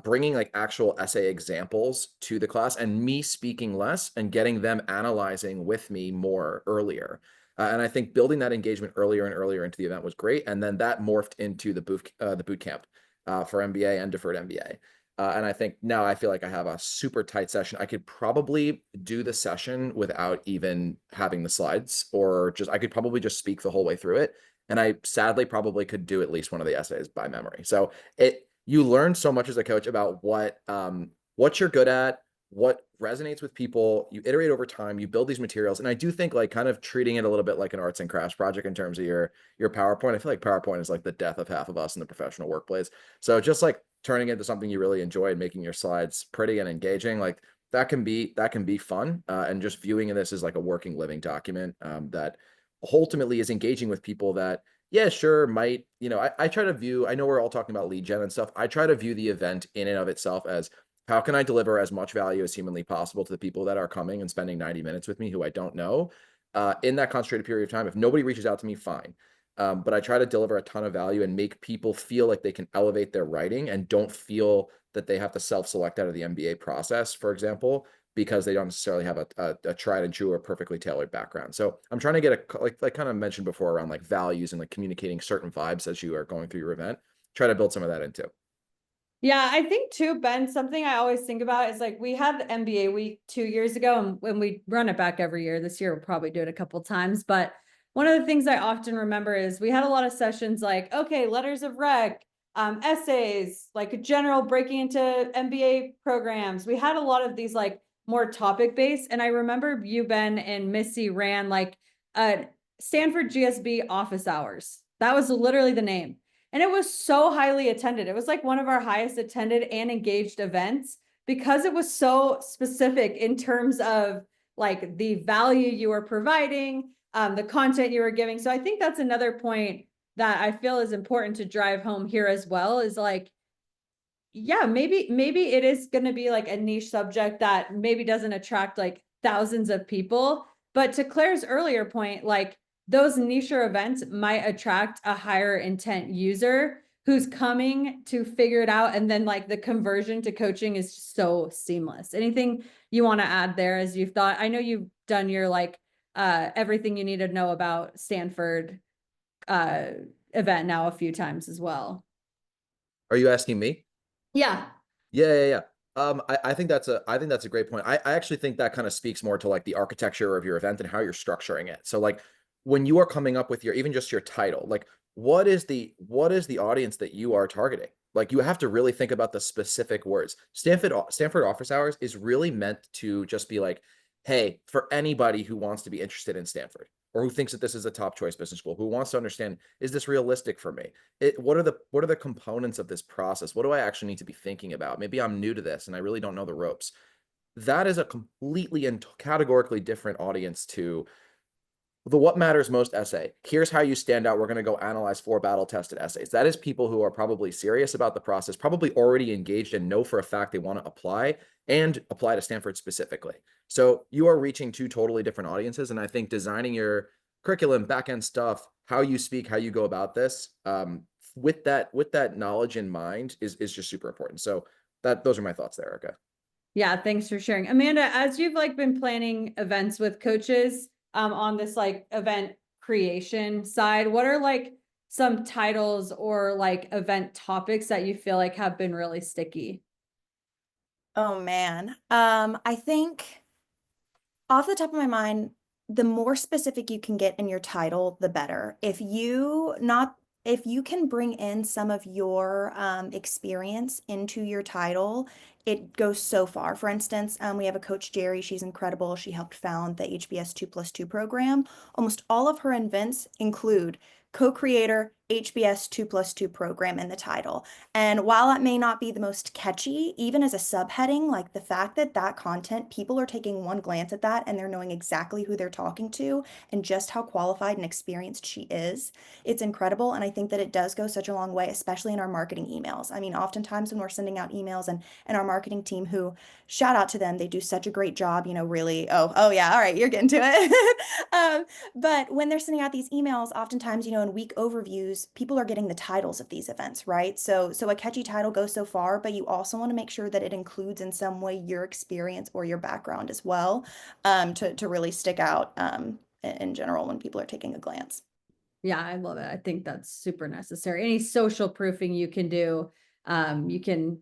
bringing like actual essay examples to the class and me speaking less and getting them analyzing with me more earlier. And I think building that engagement earlier and earlier into the event was great. And then that morphed into the boot camp for MBA and deferred MBA. And I think now I feel like I have a super tight session. I could probably do the session without even having the slides, or I could probably just speak the whole way through it. And I sadly probably could do at least one of the essays by memory. So you learn so much as a coach about what you're good at, what resonates with people. You iterate over time, you build these materials. And I do think like kind of treating it a little bit like an arts and crafts project in terms of your PowerPoint. I feel like PowerPoint is like the death of half of us in the professional workplace. So just like turning it into something you really enjoy and making your slides pretty and engaging, like that can be fun. And just viewing this as like a working living document that ultimately is engaging with people that, yeah, sure, might, I try to view, I know we're all talking about lead gen and stuff. I try to view the event in and of itself as, how can I deliver as much value as humanly possible to the people that are coming and spending 90 minutes with me who I don't know in that concentrated period of time? If nobody reaches out to me, fine. But I try to deliver a ton of value and make people feel like they can elevate their writing and don't feel that they have to self-select out of the MBA process, for example, because they don't necessarily have a tried and true or perfectly tailored background. So I'm trying to get like kind of mentioned before around like values and like communicating certain vibes as you are going through your event. Try to build some of that into. Yeah, I think too, Ben, something I always think about is like we had the MBA week 2 years ago, and when we run it back every year, this year we'll probably do it a couple times. But one of the things I often remember is we had a lot of sessions like, okay, letters of rec, essays, like a general breaking into MBA programs. We had a lot of these like more topic based. And I remember you, Ben, and Missy ran like Stanford GSB office hours. That was literally the name. And it was so highly attended. It was like one of our highest attended and engaged events because it was so specific in terms of like the value you were providing, the content you were giving. So I think that's another point that I feel is important to drive home here as well, is like, yeah, maybe it is going to be like a niche subject that maybe doesn't attract like thousands of people. But to Claire's earlier point, like those niche events might attract a higher intent user who's coming to figure it out. And then like the conversion to coaching is so seamless. Anything you want to add there as you've thought? I know you've done your like everything you need to know about Stanford event now a few times as well. Are you asking me? Yeah. Yeah. I think that's a great point. I actually think that kind of speaks more to like the architecture of your event and how you're structuring it. So like when you are coming up with your, even just your title, like what is the audience that you are targeting? Like you have to really think about the specific words. Stanford office hours is really meant to just be like, hey, for anybody who wants to be interested in Stanford or who thinks that this is a top choice business school, who wants to understand, is this realistic for me? What are the components of this process? What do I actually need to be thinking about? Maybe I'm new to this and I really don't know the ropes. That is a completely and categorically different audience to the what matters most essay. Here's how you stand out. We're going to go analyze 4 battle tested essays. That is people who are probably serious about the process, probably already engaged and know for a fact they want to apply to Stanford specifically. So you are reaching 2 totally different audiences. And I think designing your curriculum, back-end stuff, how you speak, how you go about this, with that knowledge in mind is just super important. So those are my thoughts there, Erica. Yeah, thanks for sharing. Amanda, as you've like been planning events with coaches, on this like event creation side, what are like some titles or like event topics that you feel like have been really sticky? Oh man. I think off the top of my mind, the more specific you can get in your title, the better. If you can bring in some of your experience into your title, it goes so far. For instance, we have a coach, Jerry. She's incredible. She helped found the HBS 2+2 program. Almost all of her events include co-creator HBS 2+2 program in the title. And while it may not be the most catchy, even as a subheading, like the fact that that content, people are taking one glance at that and they're knowing exactly who they're talking to and just how qualified and experienced she is, it's incredible. And I think that it does go such a long way, especially in our marketing emails. I mean, oftentimes when we're sending out emails and our marketing team, who shout out to them, they do such a great job, really, oh yeah, all right, you're getting to it. But when they're sending out these emails, oftentimes, in week overviews, people are getting the titles of these events, right? So a catchy title goes so far, but you also want to make sure that it includes in some way your experience or your background as well, to really stick out in general when people are taking a glance. Yeah, I love it. I think that's super necessary. Any social proofing you can do, you can,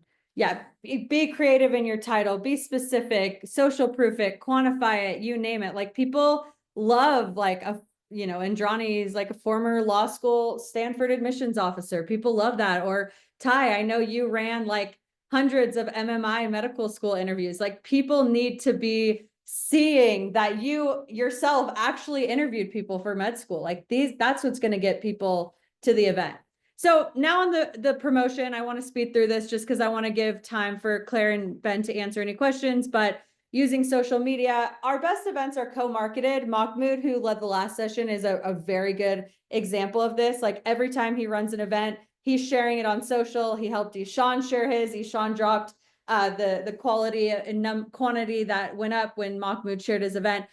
be creative in your title, be specific, social proof it, quantify it, you name it. Like people love like Indrani's like a former law school Stanford admissions officer. People love that. Or Ty, I know you ran like hundreds of MMI medical school interviews. Like people need to be seeing that you yourself actually interviewed people for med school. Like that's what's going to get people to the event. So now on the promotion, I want to speed through this just because I want to give time for Claire and Ben to answer any questions, but using social media, our best events are co-marketed. Mahmoud, who led the last session, is a very good example of this. Like every time he runs an event, he's sharing it on social. He helped Ishan share his. Ishan dropped the quality and quantity that went up when Mahmoud shared his event.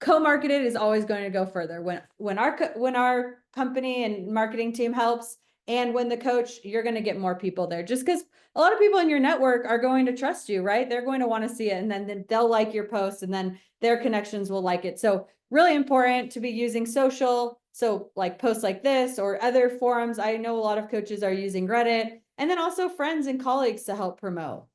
Co-marketed is always going to go further. When our company and marketing team helps, And when the coach, you're going to get more people there, just because a lot of people in your network are going to trust you, right? They're going to want to see it, and then they'll like your post, and then their connections will like it. So really important to be using social. So like posts like this or other forums. I know a lot of coaches are using Reddit, and then also friends and colleagues to help promote.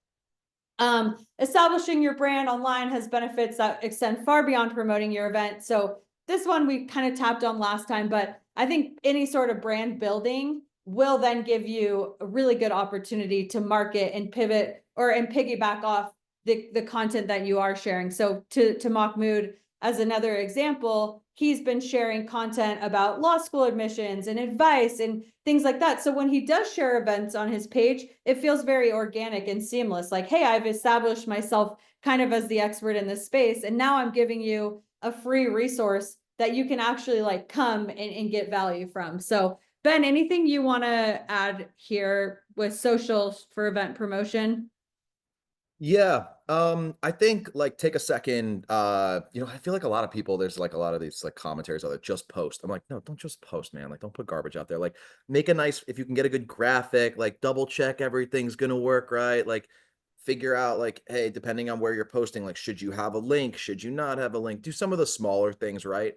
Establishing your brand online has benefits that extend far beyond promoting your event. So this one we kind of tapped on last time, but I think any sort of brand building will then give you a really good opportunity to market and pivot and piggyback off the content that you are sharing. So to Mahmoud, as another example, he's been sharing content about law school admissions and advice and things like that. So when he does share events on his page, it feels very organic and seamless. Like, hey, I've established myself kind of as the expert in this space, and now I'm giving you a free resource that you can actually like come and get value from. So Ben, anything you want to add here with social for event promotion? Yeah. I think like take a second, I feel like a lot of people, there's like a lot of these like commentaries that just post. I'm like, no, don't just post, man. Like, don't put garbage out there. Like, make a nice, if you can get a good graphic, like double check everything's gonna work right. Like, figure out like, hey, depending on where you're posting, like, should you have a link? Should you not have a link? Do some of the smaller things right.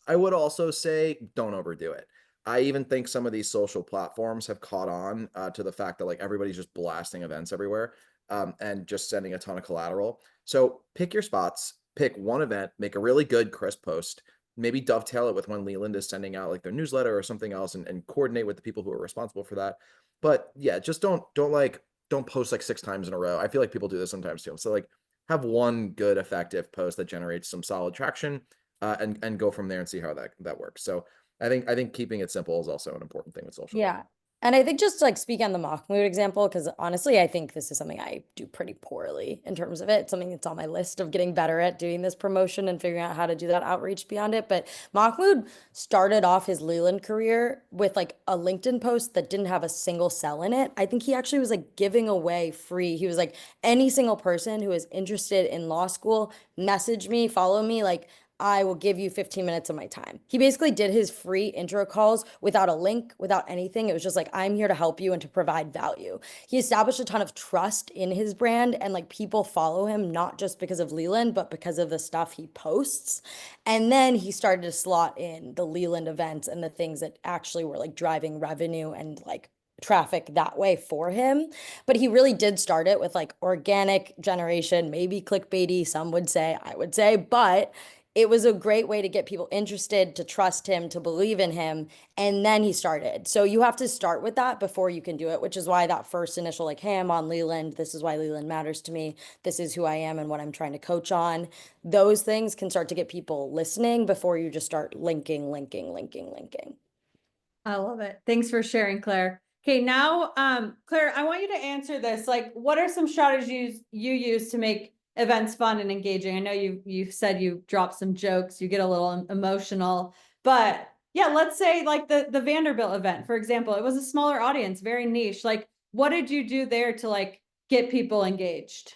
I would also say don't overdo it. I even think some of these social platforms have caught on to the fact that like everybody's just blasting events everywhere, and just sending a ton of collateral. So pick your spots, pick one event, make a really good crisp post, maybe dovetail it with when Leland is sending out like their newsletter or something else, and coordinate with the people who are responsible for that. But yeah, just don't post like 6 times in a row. I feel like people do this sometimes too. So like have one good effective post that generates some solid traction, and go from there and see how that works. So I think keeping it simple is also an important thing with social. Yeah. And I think just to, like speak on the Mahmoud example, because honestly, I think this is something I do pretty poorly in terms of it. It's something that's on my list of getting better at doing this promotion and figuring out how to do that outreach beyond it. But Mahmoud started off his Leland career with like a LinkedIn post that didn't have a single sell in it. I think he actually was like giving away free. He was like, any single person who is interested in law school, message me, follow me, like I will give you 15 minutes of my time. He basically did his free intro calls without a link, without anything. It was just like, I'm here to help you and to provide value. He established a ton of trust in his brand, and like people follow him, not just because of Leland, but because of the stuff he posts. And then he started to slot in the Leland events and the things that actually were like driving revenue and like traffic that way for him. But he really did start it with like organic generation, maybe clickbaity, some would say, I would say, but it was a great way to get people interested, to trust him, to believe in him. And then he started. So you have to start with that before you can do it, which is why that first initial, like, hey, I'm on Leland. This is why Leland matters to me. This is who I am and what I'm trying to coach on. Those things can start to get people listening before you just start linking. I love it. Thanks for sharing, Claire. Okay, now, Claire, I want you to answer this. Like, what are some strategies you use to make events fun and engaging? I know you said you dropped some jokes, you get a little emotional, but yeah, let's say like the Vanderbilt event, for example, it was a smaller audience, very niche. Like, what did you do there to like get people engaged?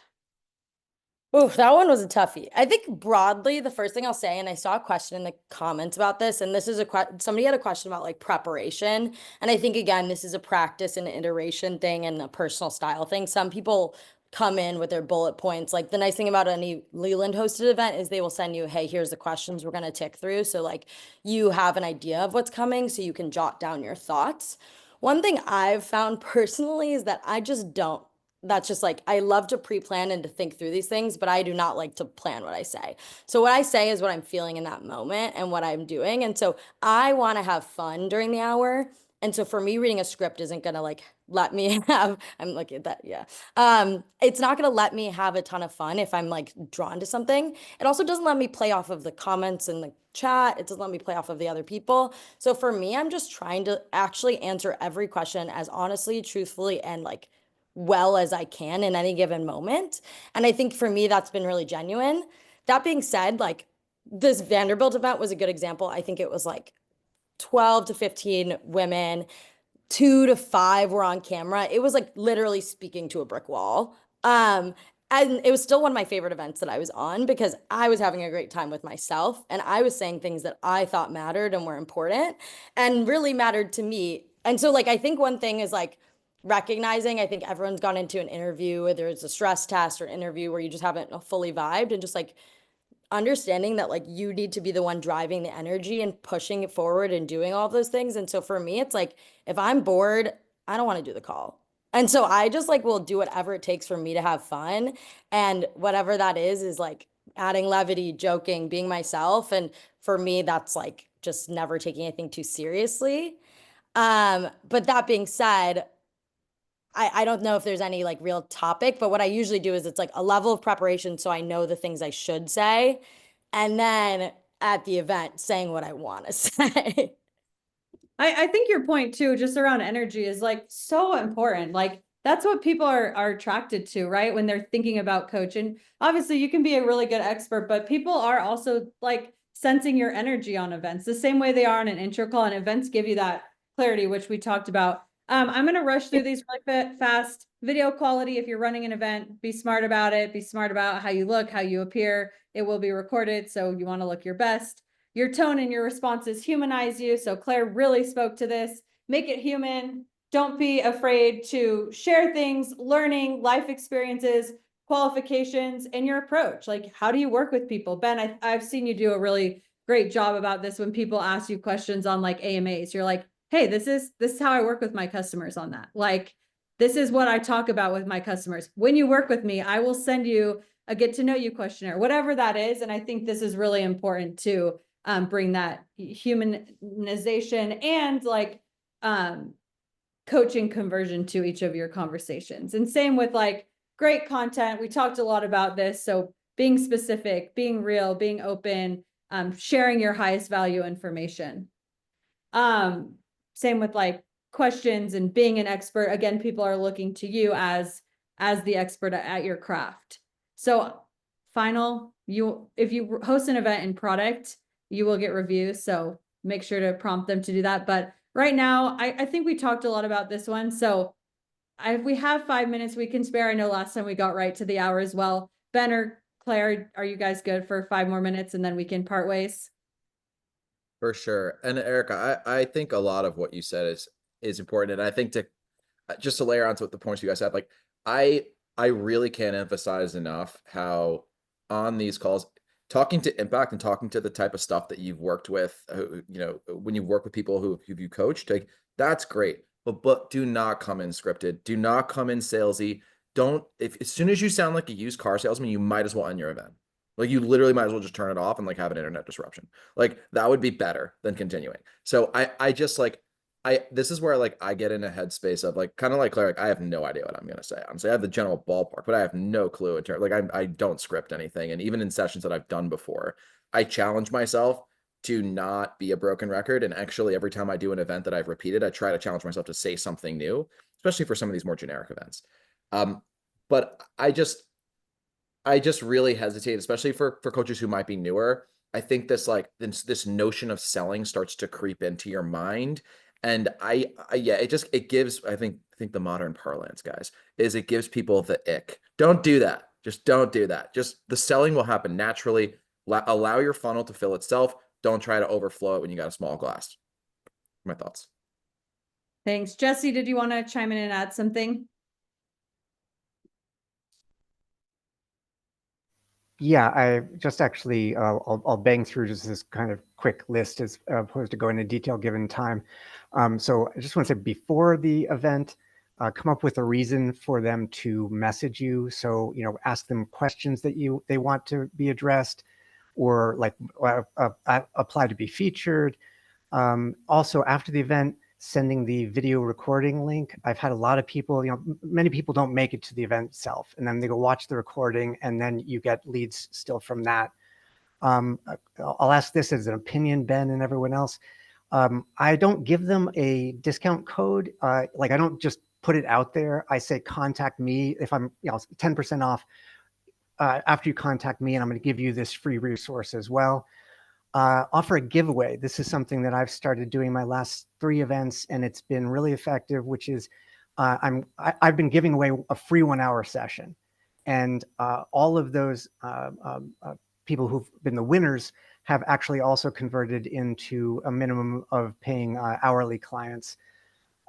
Oh, that one was a toughie. I think broadly, the first thing I'll say, and I saw a question in the comments about this, and this is somebody had a question about like preparation. And I think, again, this is a practice and iteration thing and a personal style thing. Some people come in with their bullet points. Like the nice thing about any Leland hosted event is they will send you, hey, here's the questions we're going to tick through. So like you have an idea of what's coming so you can jot down your thoughts. One thing I've found personally is that I just don't. That's just like, I love to pre-plan and to think through these things, but I do not like to plan what I say. So what I say is what I'm feeling in that moment and what I'm doing. And so I want to have fun during the hour. And so for me, reading a script isn't going to like let me have, I'm looking at that. Yeah. It's not going to let me have a ton of fun if I'm like drawn to something. It also doesn't let me play off of the comments in the chat. It doesn't let me play off of the other people. So for me, I'm just trying to actually answer every question as honestly, truthfully, and like well as I can in any given moment. And I think for me, that's been really genuine. That being said, like this Vanderbilt event was a good example. I think it was like 12 to 15 women, 2 to 5 were on camera. It was like literally speaking to a brick wall. And it was still one of my favorite events that I was on because I was having a great time with myself and I was saying things that I thought mattered and were important and really mattered to me And so like, I think one thing is like recognizing, I think everyone's gone into an interview, whether it's a stress test or interview where you just haven't fully vibed, and just like understanding that like you need to be the one driving the energy and pushing it forward and doing all of those things. And so for me, it's like, if I'm bored, I don't want to do the call. And so I just like will do whatever it takes for me to have fun. And whatever that is like adding levity, joking, being myself. And for me, that's like just never taking anything too seriously. But that being said, I don't know if there's any like real topic, but what I usually do is it's like a level of preparation so I know the things I should say. And then at the event, saying what I want to say. I think your point too, just around energy is like so important. Like that's what people are attracted to, right? When they're thinking about coaching. Obviously you can be a really good expert, but people are also like sensing your energy on events the same way they are on an intro call, and events give you that clarity, which we talked about. I'm going to rush through these really fast. Video quality. If you're running an event, be smart about it. Be smart about how you look, how you appear. It will be recorded, so you want to look your best. Your tone and your responses humanize you. So Claire really spoke to this. Make it human. Don't be afraid to share things, learning, life experiences, qualifications, and your approach. Like, how do you work with people? Ben, I've seen you do a really great job about this when people ask you questions on like AMAs. You're like, hey, this is how I work with my customers on that. Like, this is what I talk about with my customers. When you work with me, I will send you a get to know you questionnaire, whatever that is. And I think this is really important to bring that humanization and like coaching conversion to each of your conversations. And same with like great content. We talked a lot about this. So being specific, being real, being open, sharing your highest value information. Same with like questions and being an expert. Again, people are looking to you as the expert at your craft. So final, if you host an event in product, you will get reviews. So make sure to prompt them to do that. But right now, I think we talked a lot about this one. So we have 5 minutes we can spare. I know last time we got right to the hour as well. Ben or Claire, are you guys good for 5 more minutes and then we can part ways? For sure. And Erica, I think a lot of what you said is important. And I think to just to layer onto what the points you guys had, like I really can't emphasize enough how on these calls, talking to impact and talking to the type of stuff that you've worked with, you know, when you work with people who you coached, like that's great. But do not come in scripted. Do not come in salesy. If as soon as you sound like a used car salesman, you might as well end your event. Like you literally might as well just turn it off and like have an internet disruption. Like that would be better than continuing. So I just like, this is where like I get in a headspace of like, kind of like Claire, like I have no idea what I'm going to say. I'm saying I have the general ballpark, but I have no clue in terms, like I don't script anything. And even in sessions that I've done before, I challenge myself to not be a broken record. And actually every time I do an event that I've repeated, I try to challenge myself to say something new, especially for some of these more generic events. But I just really hesitate, especially for coaches who might be newer. I think this notion of selling starts to creep into your mind. And it gives, I think the modern parlance, guys, is it gives people the ick. Don't do that. Just don't do that. Just the selling will happen naturally. Allow your funnel to fill itself. Don't try to overflow it when you got a small glass. My thoughts. Thanks. Jesse, did you want to chime in and add something? Yeah, I just actually, I'll bang through just this kind of quick list as opposed to going into detail given time. So I just want to say before the event, come up with a reason for them to message you. So, you know, ask them questions that they want to be addressed, or like apply to be featured. Also, after the event, sending the video recording link. I've had a lot of people, you know, many people don't make it to the event itself, and then they go watch the recording, and then you get leads still from that. I'll ask this as an opinion, Ben and everyone else. I don't give them a discount code. Like I don't just put it out there. I say, contact me if I'm, you know, 10% off after you contact me, and I'm going to give you this free resource as well. Offer a giveaway. This is something that I've started doing my last 3 events, and it's been really effective, which is I've been giving away a free 1-hour session. And all of those people who've been the winners have actually also converted into a minimum of paying hourly clients.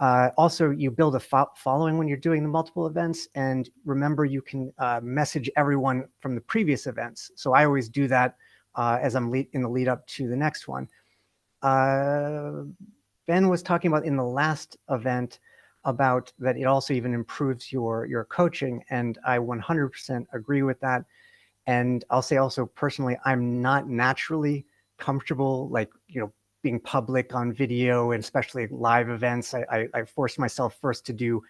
Also, you build a following when you're doing the multiple events, and remember you can message everyone from the previous events. So I always do that as I'm in the lead up to the next one. Ben was talking about in the last event about that it also even improves your coaching, and I 100% agree with that. And I'll say also personally, I'm not naturally comfortable, like, being public on video, and especially live events. I forced myself first to do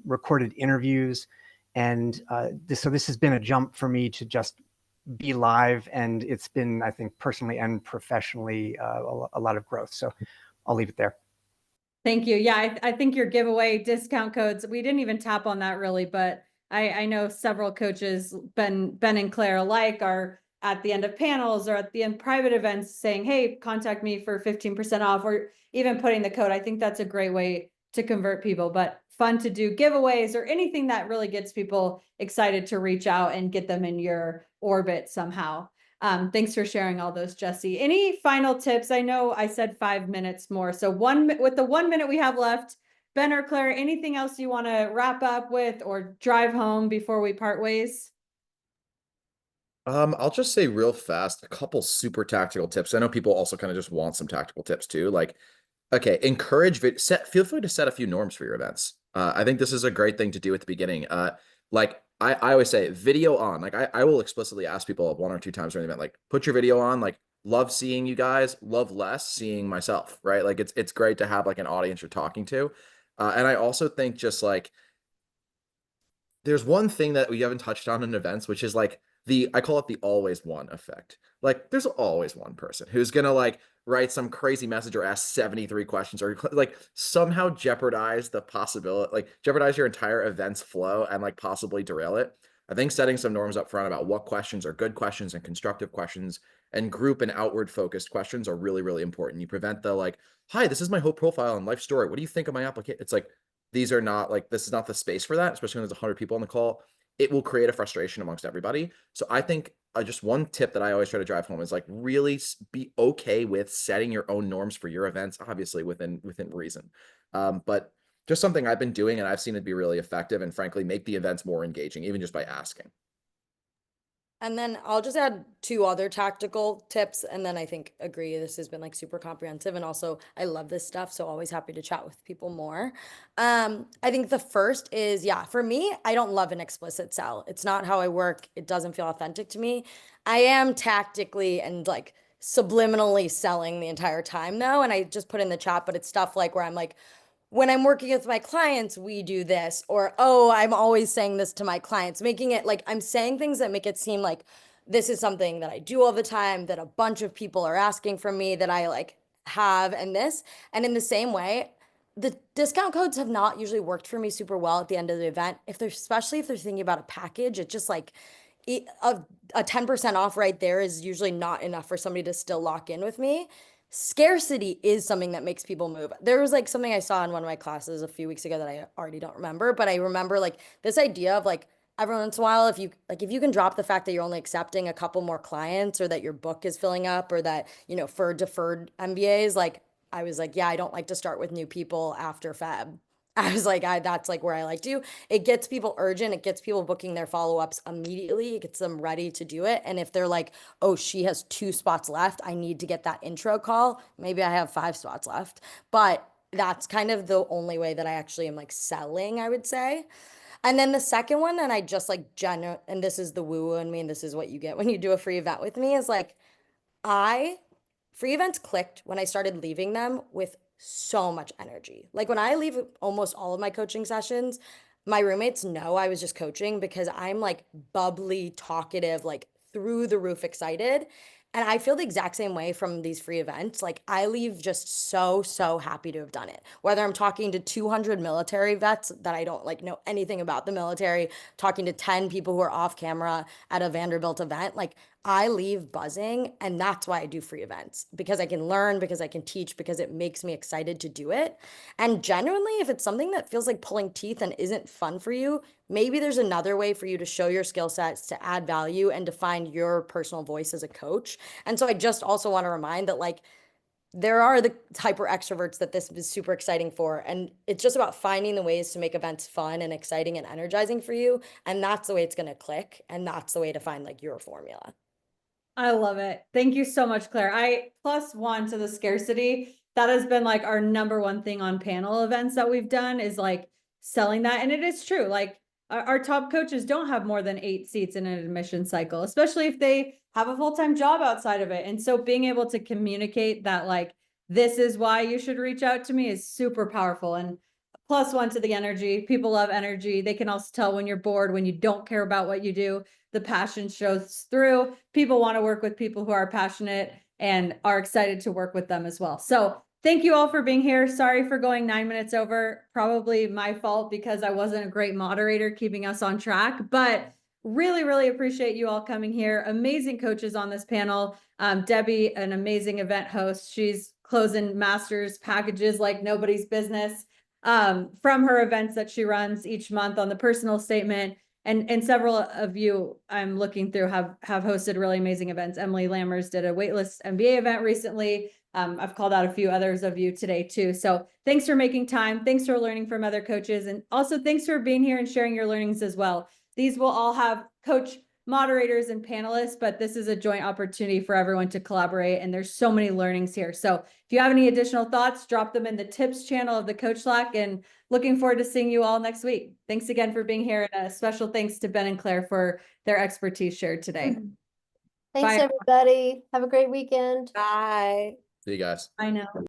recorded interviews. And so this has been a jump for me to just be live. And it's been, I think, personally and professionally, a lot of growth. So I'll leave it there. Thank you. Yeah, I think your giveaway discount codes, we didn't even tap on that really, but I know several coaches, Ben and Claire alike, are at the end of panels or at the end private events saying, hey, contact me for 15% off, or even putting the code. I think that's a great way to convert people, but fun to do giveaways or anything that really gets people excited to reach out and get them in your orbit somehow. Thanks for sharing all those, Jesse. Any final tips? I know I said 5 minutes more. So with the 1 minute we have left, Ben or Claire, anything else you want to wrap up with or drive home before we part ways? I'll just say real fast, a couple super tactical tips. I know people also kind of just want some tactical tips too. Like, okay, feel free to set a few norms for your events. I think this is a great thing to do at the beginning. Like I always say, video on. Like I will explicitly ask people 1 or 2 times during the event, like, put your video on. Like, love seeing you guys, love less seeing myself, right? Like it's great to have like an audience you're talking to. And I also think just like there's one thing that we haven't touched on in events, which is like I call it the always one effect. Like there's always one person who's gonna like write some crazy message or ask 73 questions or like somehow jeopardize the possibility, like jeopardize your entire event's flow and like possibly derail it. I think setting some norms up front about what questions are good questions and constructive questions and group and outward focused questions are really, really important. You prevent the like, hi, this is my whole profile and life story. What do you think of my application? It's like, these are not like, this is not the space for that, especially when there's 100 people on the call. It will create a frustration amongst everybody. So I think just one tip that I always try to drive home is like really be okay with setting your own norms for your events, obviously within reason. But just something I've been doing and I've seen it be really effective and frankly make the events more engaging, even just by asking. And then I'll just add 2 other tactical tips, and then I think agree this has been like super comprehensive, and also I love this stuff, so always happy to chat with people more. I think the first is, yeah, for me, I don't love an explicit sell. It's not how I work. It doesn't feel authentic to me. I am tactically and like subliminally selling the entire time though, and I just put in the chat, but it's stuff like where I'm like, when I'm working with my clients, we do this, or, oh, I'm always saying this to my clients, making it like I'm saying things that make it seem like this is something that I do all the time, that a bunch of people are asking from me, that I like have, and this. And in the same way, the discount codes have not usually worked for me super well at the end of the event. Especially if they're thinking about a package, it just like a 10% off right there is usually not enough for somebody to still lock in with me. Scarcity is something that makes people move. There was like something I saw in one of my classes a few weeks ago that I already don't remember, but I remember like this idea of like every once in a while, if you can drop the fact that you're only accepting a couple more clients, or that your book is filling up, or that, for deferred MBAs, like I was like, yeah, I don't like to start with new people after Feb. I was like, that's like where I like to. It gets people urgent. It gets people booking their follow-ups immediately. It gets them ready to do it. And if they're like, oh, she has 2 spots left, I need to get that intro call. Maybe I have 5 spots left. But that's kind of the only way that I actually am like selling, I would say. And then the second one, and I just like and this is the woo-woo in me, and this is what you get when you do a free event with me, is like, free events clicked when I started leaving them with so much energy. Like when I leave almost all of my coaching sessions, my roommates know I was just coaching because I'm like bubbly, talkative, like through the roof excited. And I feel the exact same way from these free events. Like I leave just so, so happy to have done it. Whether I'm talking to 200 military vets that I don't like know anything about the military, talking to 10 people who are off camera at a Vanderbilt event, like I leave buzzing. And that's why I do free events, because I can learn, because I can teach, because it makes me excited to do it. And genuinely, if it's something that feels like pulling teeth and isn't fun for you, maybe there's another way for you to show your skill sets, to add value, and to find your personal voice as a coach. And so I just also want to remind that like there are the hyper extroverts that this is super exciting for. And it's just about finding the ways to make events fun and exciting and energizing for you. And that's the way it's going to click. And that's the way to find like your formula. I love it. Thank you so much, Claire. I +1 to the scarcity. That has been like our #1 thing on panel events that we've done is like selling that. And it is true. Like our top coaches don't have more than 8 seats in an admission cycle, especially if they have a full-time job outside of it. And so being able to communicate that like, this is why you should reach out to me is super powerful. And +1 to the energy. People love energy. They can also tell when you're bored, when you don't care about what you do, the passion shows through. People want to work with people who are passionate and are excited to work with them as well. So thank you all for being here. Sorry for going 9 minutes over. Probably my fault because I wasn't a great moderator keeping us on track, but really, really appreciate you all coming here. Amazing coaches on this panel. Debbie, an amazing event host. She's closing masters packages like nobody's business from her events that she runs each month on the personal statement. And several of you I'm looking through have hosted really amazing events. Emily Lammers did a waitlist MBA event recently. I've called out a few others of you today too. So thanks for making time. Thanks for learning from other coaches. And also thanks for being here and sharing your learnings as well. These will all have coach moderators and panelists, but this is a joint opportunity for everyone to collaborate. And there's so many learnings here. So if you have any additional thoughts, drop them in the tips channel of the Coach Slack, and looking forward to seeing you all next week. Thanks again for being here. And a special thanks to Ben and Claire for their expertise shared today. Thanks, Bye. everybody. Have a great weekend. Bye. See you guys. I know.